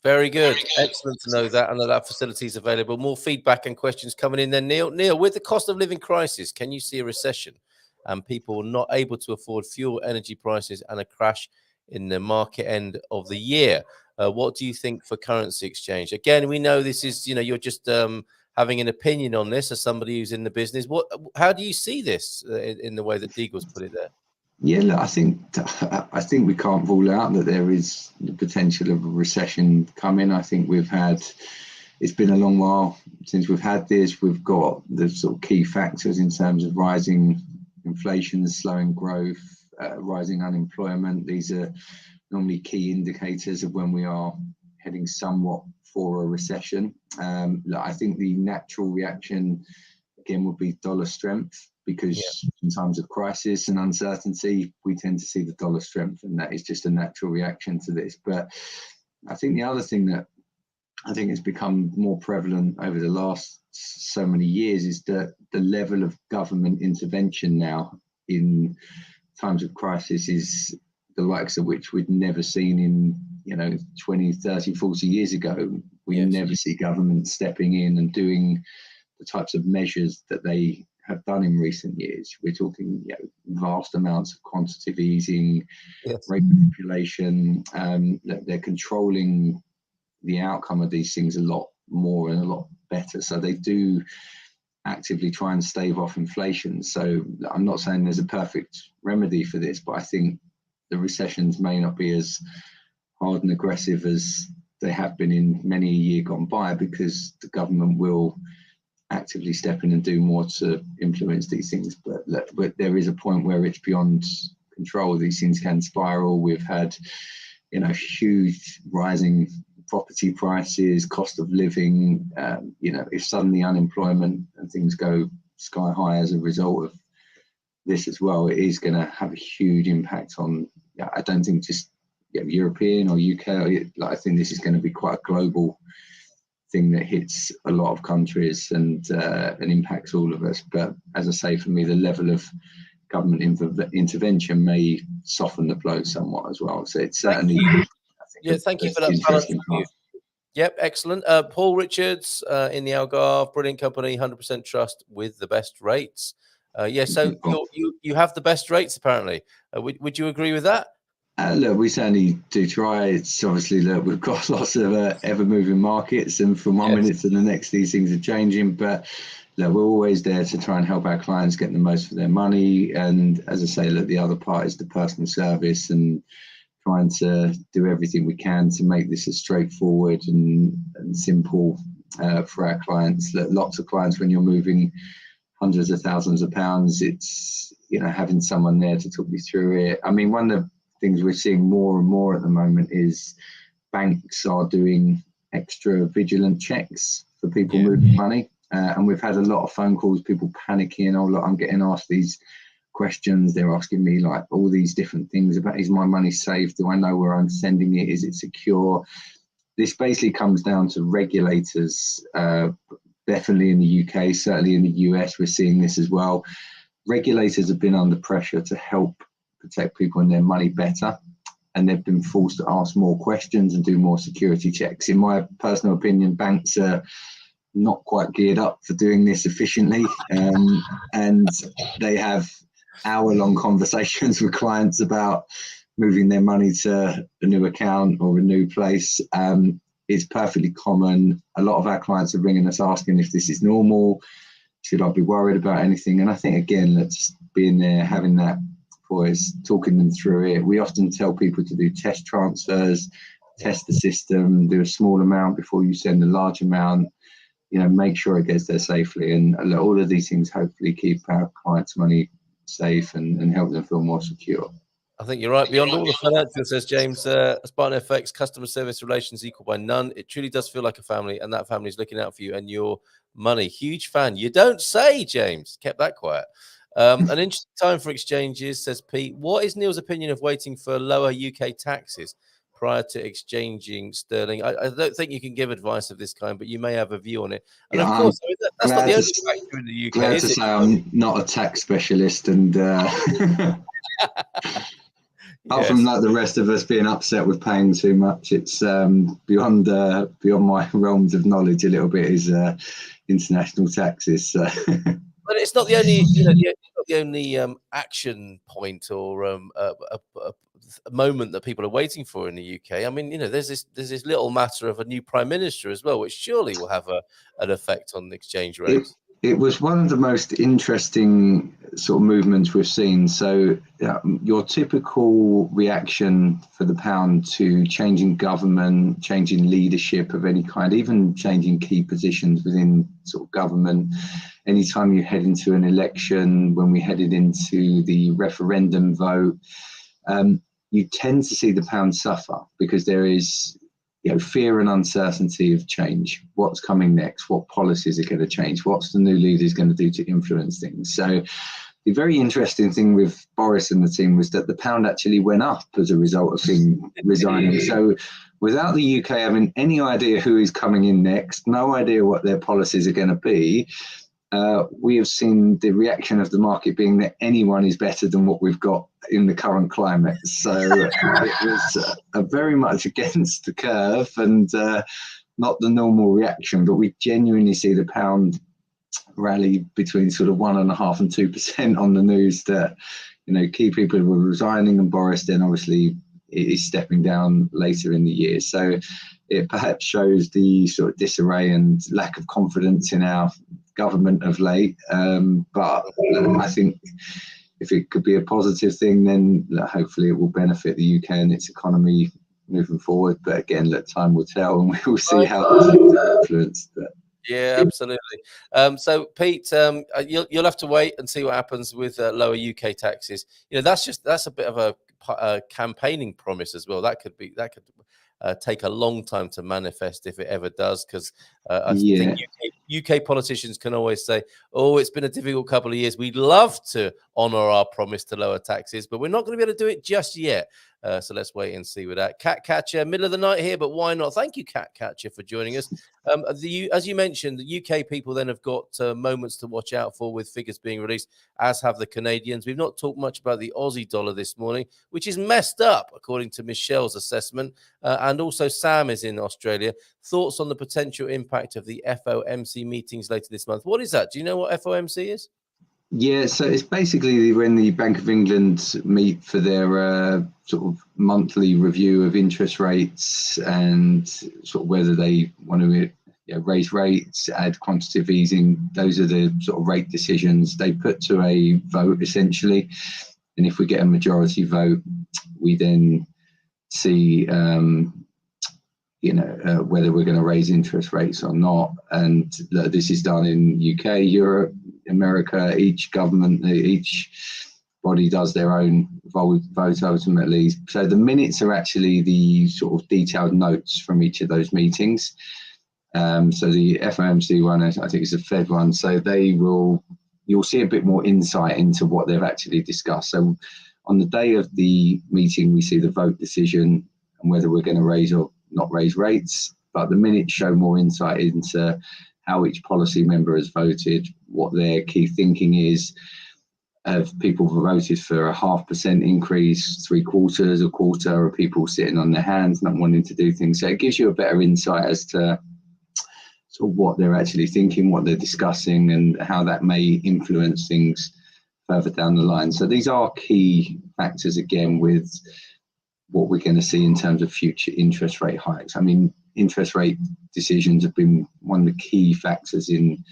Very good. Excellent to know that, and that facility is available. More feedback and questions coming in then, Neil. Neil, with the cost of living crisis, can you see a recession and people not able to afford fuel, energy prices, and a crash in the market end of the year? What do you think for currency exchange? Again, we know this is, you're just having an opinion on this as somebody who's in the business. How do you see this in the way that Deagle's put it there? Yeah, look, I think we can't rule out that there is the potential of a recession coming. I think it's been a long while since we've had this. We've got the sort of key factors in terms of rising inflation, slowing growth, rising unemployment. These are normally key indicators of when we are heading somewhat for a recession. I think the natural reaction, again, would be dollar strength, because in times of crisis and uncertainty, we tend to see the dollar strength, and that is just a natural reaction to this. But I think the other thing that I think has become more prevalent over the last so many years is that the level of government intervention now in times of crisis is the likes of which we'd never seen in 20, 30, 40 years ago. We never see government stepping in and doing the types of measures that they have done in recent years. We're talking vast amounts of quantitative easing, rate manipulation. They're controlling the outcome of these things a lot more and a lot better. So they do actively try and stave off inflation. So I'm not saying there's a perfect remedy for this, but I think the recessions may not be as hard and aggressive as they have been in many a year gone by, because the government will actively step in and do more to influence these things. But there is a point where it's beyond control. These things can spiral. We've had huge rising property prices, cost of living. If suddenly unemployment and things go sky high as a result of this as well, it is going to have a huge impact on, I don't think just European or UK. I think this is going to be quite a global thing that hits a lot of countries and impacts all of us. But as I say, for me, the level of government intervention may soften the blow somewhat as well. So it's certainly, thank you for that interesting part. Yep, excellent. Paul Richards in the Algarve, brilliant company, 100% trust with the best rates. So you have the best rates apparently. Would you agree with that? Look, we certainly do try. It's obviously, look, we've got lots of ever-moving markets, and from one minute to the next, these things are changing. But look, we're always there to try and help our clients get the most for their money. And as I say, look, the other part is the personal service and trying to do everything we can to make this as straightforward and simple for our clients. Look, lots of clients, when you're moving hundreds of thousands of pounds, it's having someone there to talk you through it. I mean, one of the things we're seeing more and more at the moment is banks are doing extra vigilant checks for people moving money. And we've had a lot of phone calls, people panicking. Oh, look, I'm getting asked these questions. They're asking me like all these different things about, is my money safe? Do I know where I'm sending it? Is it secure? This basically comes down to regulators, definitely in the UK, certainly in the US, we're seeing this as well. Regulators have been under pressure to help protect people and their money better, and they've been forced to ask more questions and do more security checks. In my personal opinion, banks are not quite geared up for doing this efficiently, and they have hour-long conversations with clients about moving their money to a new account or a new place. It's perfectly common. A lot of our clients are ringing us asking if this is normal. Should I be worried about anything? And I think, again, let's being there, having that voice, talking them through it. We often tell people to do test transfers, test the system, do a small amount before you send a large amount, make sure it gets there safely. And all of these things hopefully keep our clients' money safe and help them feel more secure. I think you're right. Beyond all the financial, says James, Spartan FX, customer service relations equal by none. It truly does feel like a family, and that family is looking out for you and your money. Huge fan. You don't say, James. Kept that quiet. An interesting time for exchanges, says Pete. What is Neil's opinion of waiting for lower UK taxes prior to exchanging sterling? I don't think you can give advice of this kind, but you may have a view on it. And of course, that's not the only factor in the UK. Glad to say I'm not a tax specialist, and apart from like the rest of us being upset with paying too much, it's beyond my realms of knowledge a little bit is international taxes. So. But it's not the only, the only action point or a moment that people are waiting for in the UK. I mean, there's this little matter of a new prime minister as well, which surely will have an effect on the exchange rates. It was one of the most interesting sort of movements we've seen. So your typical reaction for the pound to changing government, changing leadership of any kind, even changing key positions within sort of government, anytime you head into an election, when we headed into the referendum vote, you tend to see the pound suffer because there is fear and uncertainty of change. What's coming next? What policies are going to change? What's the new leaders going to do to influence things? So the very interesting thing with Boris and the team was that the pound actually went up as a result of him resigning. So without the UK having any idea who is coming in next, no idea what their policies are going to be, we have seen the reaction of the market being that anyone is better than what we've got in the current climate. So it was very much against the curve and not the normal reaction, but we genuinely see the pound rally between sort of 1.5% and 2% on the news that, key people were resigning, and Boris then obviously is stepping down later in the year. So it perhaps shows the sort of disarray and lack of confidence in our government of late. But I think if it could be a positive thing, then hopefully it will benefit the UK and its economy moving forward. But again, time will tell, and we will see how this is influenced. Yeah, absolutely. So, Pete, you'll have to wait and see what happens with lower UK taxes. That's a bit of a campaigning promise as well. That could take a long time to manifest if it ever does, because I think UK politicians can always say, oh, it's been a difficult couple of years. We'd love to honour our promise to lower taxes, but we're not going to be able to do it just yet. So let's wait and see with that. Cat Catcher, middle of the night here, but why not? Thank you, Cat Catcher, for joining us. As you mentioned, the UK people then have got moments to watch out for with figures being released, as have the Canadians. We've not talked much about the Aussie dollar this morning, which is messed up, according to Michelle's assessment. And also Sam is in Australia. Thoughts on the potential impact of the FOMC meetings later this month? What is that? Do you know what FOMC is? Yeah, so it's basically when the Bank of England meet for their sort of monthly review of interest rates and sort of whether they want to raise rates, add quantitative easing. Those are the sort of rate decisions they put to a vote, essentially. And if we get a majority vote, we then see whether we're going to raise interest rates or not. And this is done in UK, Europe, America. Each government, each body does their own vote ultimately. So the minutes are actually the sort of detailed notes from each of those meetings. So the FOMC one, I think it's the Fed one. So you'll see a bit more insight into what they've actually discussed. So on the day of the meeting, we see the vote decision and whether we're going to raise or not raise rates. But the minutes show more insight into how each policy member has voted, what their key thinking is. Of people who voted for a 0.5% increase, 0.75%, a quarter, or people sitting on their hands, not wanting to do things. So it gives you a better insight as to sort of what they're actually thinking, what they're discussing, and how that may influence things further down the line. So these are key factors, again, with what we're going to see in terms of future interest rate hikes. I mean, interest rate decisions have been one of the key factors in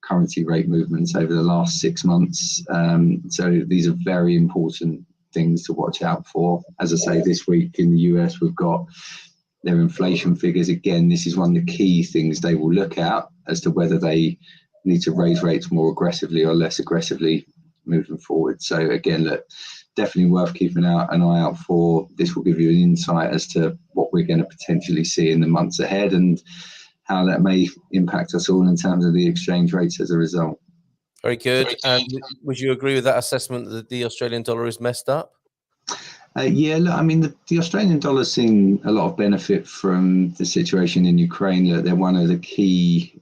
currency rate movements over the last 6 months. So these are very important things to watch out for. As I say, this week in the US, we've got their inflation figures. Again, this is one of the key things they will look at as to whether they need to raise rates more aggressively or less aggressively moving forward. So again, look, definitely worth keeping an eye out for. This will give you an insight as to what we're going to potentially see in the months ahead and how that may impact us all in terms of the exchange rates as a result. Very good. And would you agree with that assessment that the Australian dollar is messed up? Yeah, look, I mean, the Australian dollar's seen a lot of benefit from the situation in Ukraine. Look, they're one of the key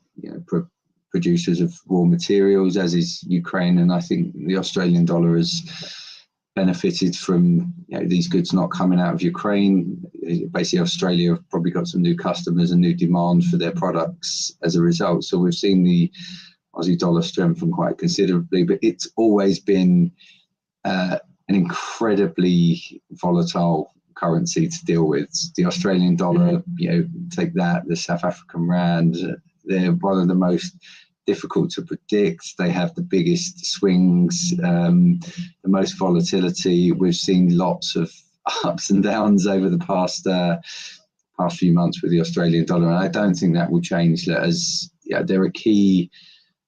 producers of raw materials, as is Ukraine. And I think the Australian dollar has benefited from these goods not coming out of Ukraine. Basically, Australia have probably got some new customers and new demand for their products as a result. So we've seen the Aussie dollar strengthen quite considerably, but it's always been an incredibly volatile currency to deal with. The Australian dollar, take that, the South African rand, they're one of the most difficult to predict. They have the biggest swings, the most volatility. We've seen lots of ups and downs over the past few months with the Australian dollar, and I don't think that will change. As they're a key.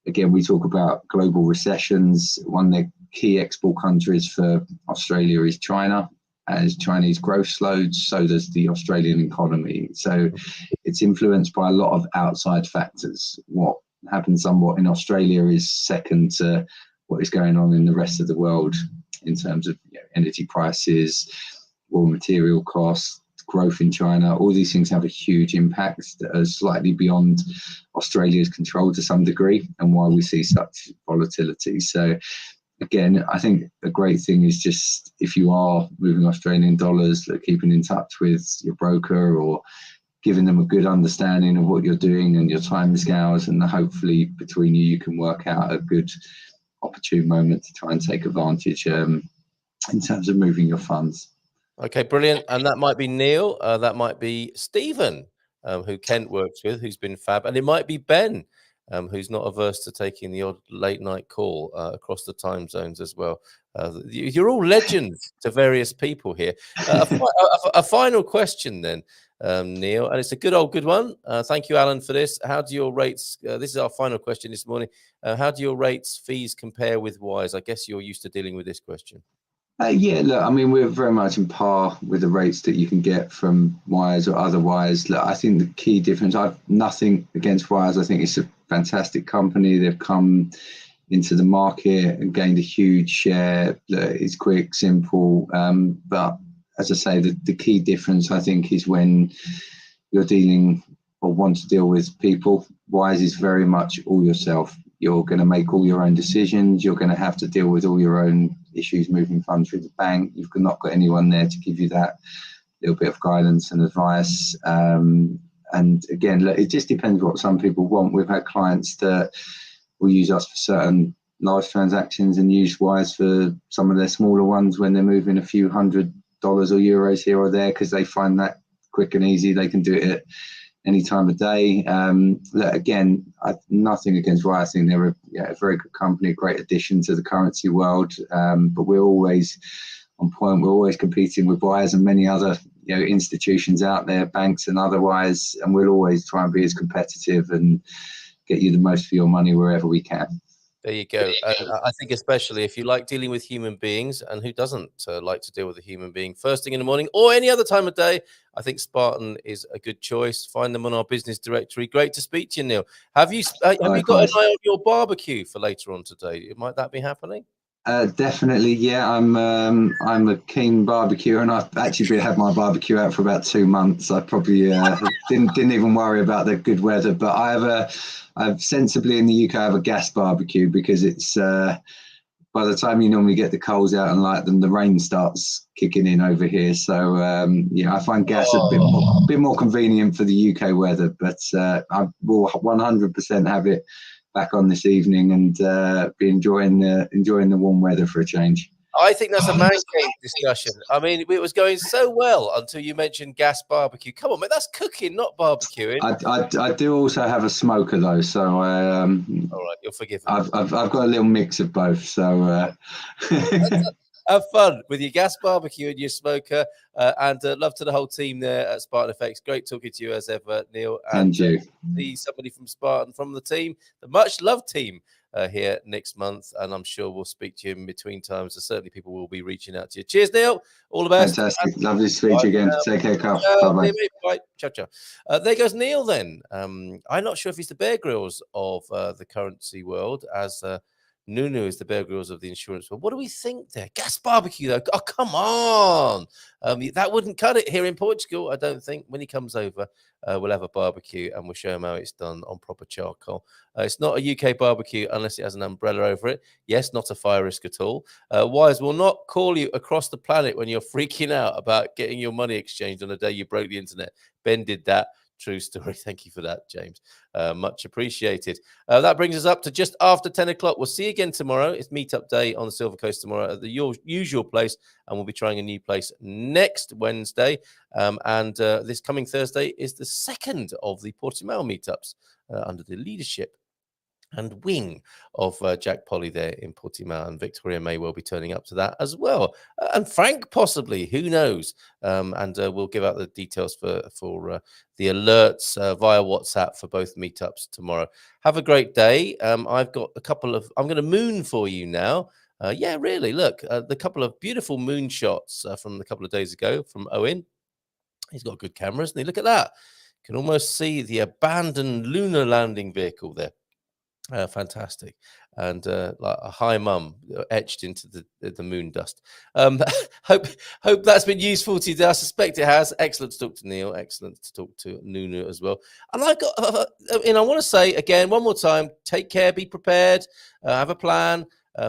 Again, we talk about global recessions. One of the key export countries for Australia is China. As Chinese growth slows, so does the Australian economy. So it's influenced by a lot of outside factors. What happens somewhat in Australia is second to what is going on in the rest of the world in terms of energy prices, raw material costs, growth in China. All these things have a huge impact that are slightly beyond Australia's control to some degree, and why we see such volatility. So again, I think a great thing is just if you are moving Australian dollars, keeping in touch with your broker or giving them a good understanding of what you're doing and your time scales, and hopefully between you can work out a good opportune moment to try and take advantage in terms of moving your funds. Okay, brilliant. And that might be Neil, that might be Stephen, who Kent works with, who's been fab, and it might be Ben, who's not averse to taking the odd late night call across the time zones as well. You're all legends to various people here. A final question then, Neil, and it's a good one. Thank you, Alan, for this. How do your rates, this is our final question this morning, how do your rates fees compare with Wise? I guess you're used to dealing with this question. Yeah, look, I mean, we're very much in par with the rates that you can get from Wise or otherwise. Look, I think the key difference, I've nothing against Wise. I think it's a fantastic company. They've come into the market and gained a huge share. It's quick, simple. But as I say, the key difference, I think, is when you're dealing or want to deal with people. Wise is very much all yourself. You're going to make all your own decisions. You're going to have to deal with all your own issues moving funds through the bank. You've not got anyone there to give you that little bit of guidance and advice. And again, it just depends what some people want. We've had clients that will use us for certain large transactions and use Wise for some of their smaller ones when they're moving a few $100 or euros here or there, because they find that quick and easy. They can do it at any time of day. Again, nothing against Wise. I think they're a very good company, a great addition to the currency world. But we're always on point. We're always competing with Wise and many other institutions out there, banks and otherwise, and we'll always try and be as competitive and get you the most for your money wherever we can. There you go. And I think especially if you like dealing with human beings, and who doesn't like to deal with a human being first thing in the morning or any other time of day, I think Spartan is a good choice. Find them on our business directory. Great to speak to you, Neil. Have you got an Likewise. eye on your barbecue for later on today? Might that be happening? Definitely, yeah. I'm a keen barbecuer, and I've actually had my barbecue out for about 2 months. I probably didn't even worry about the good weather, but I've sensibly in the UK I have a gas barbecue because it's by the time you normally get the coals out and light them, the rain starts kicking in over here. So yeah, I find gas a bit more convenient for the UK weather, but I will 100% have it back on this evening and be enjoying the warm weather for a change. I think that's a man cave discussion. I mean, it was going so well until you mentioned gas barbecue. Come on, man, that's cooking, not barbecuing. I do also have a smoker though, so all right, you're forgiven. I've got a little mix of both. So have fun with your gas barbecue and your smoker, and love to the whole team there at Spartan FX. Great talking to you as ever, Neil. And you. See somebody from Spartan, from the team, the much loved team, here next month, and I'm sure we'll speak to you in between times. So certainly people will be reaching out to you. Cheers, Neil. All the best. Fantastic. Lovely to speak to you again. Take care, Carl. Bye-bye. Bye. Ciao, ciao. There goes Neil then. I'm not sure if he's the Bear Grylls of the currency world, as Nunu is the Bear Grylls of the insurance world. What do we think there? Gas barbecue, though. Oh, come on. That wouldn't cut it here in Portugal, I don't think. When he comes over, we'll have a barbecue and we'll show him how it's done on proper charcoal. It's not a UK barbecue unless it has an umbrella over it. Yes, not a fire risk at all. Wise will not call you across the planet when you're freaking out about getting your money exchanged on the day you broke the internet. Ben did that. True story. Thank you for that, James. Much appreciated. That brings us up to just after 10 o'clock. We'll see you again tomorrow. It's meetup day on the Silver Coast tomorrow at the usual place, and we'll be trying a new place next Wednesday. And this coming Thursday is the second of the Portimao meetups under the leadership and wing of Jack Polly there in Portimao, and Victoria may well be turning up to that as well, and Frank possibly, who knows? And we'll give out the details for the alerts via WhatsApp for both meetups tomorrow. Have a great day. I've got a couple of, I'm going to moon for you now. Yeah, really, look, the couple of beautiful moon shots from a couple of days ago from Owen. He's got good cameras, and look at that. You can almost see the abandoned lunar landing vehicle there. Fantastic. And like a high mum etched into the moon dust. Hope that's been useful to you. I suspect it has. Excellent to talk to Neil. Excellent to talk to Nunu as well. And I want to say again one more time: take care, be prepared, have a plan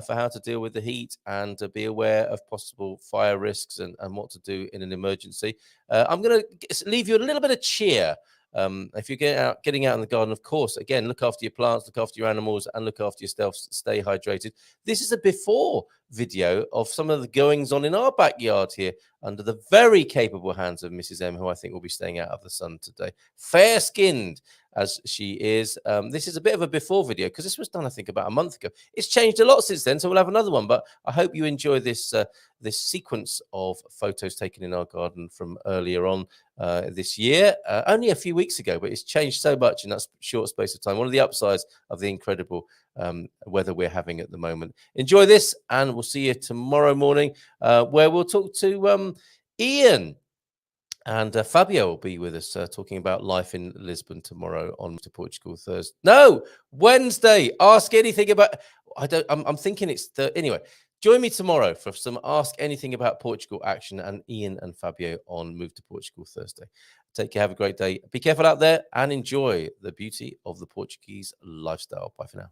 for how to deal with the heat, and be aware of possible fire risks and what to do in an emergency. I'm going to leave you a little bit of cheer. If you're getting out in the garden, of course, again, look after your plants, look after your animals, and look after yourself. Stay hydrated. This is a before video of some of the goings on in our backyard here under the very capable hands of Mrs. M, who I think will be staying out of the sun today. Fair-skinned as she is. This is a bit of a before video because this was done, I think, about a month ago. It's changed a lot since then, so we'll have another one. But I hope you enjoy this this sequence of photos taken in our garden from earlier on this year, only a few weeks ago, but it's changed so much in that short space of time. One of the upsides of the incredible weather we're having at the moment. Enjoy this, and we'll see you tomorrow morning, where we'll talk to Ian. And Fabio will be with us talking about life in Lisbon tomorrow on to Portugal Thursday. No, Wednesday. Ask anything about. I'm thinking it's anyway. Join me tomorrow for some Ask Anything About Portugal action, and Ian and Fabio on Move to Portugal Thursday. Take care. Have a great day. Be careful out there and enjoy the beauty of the Portuguese lifestyle. Bye for now.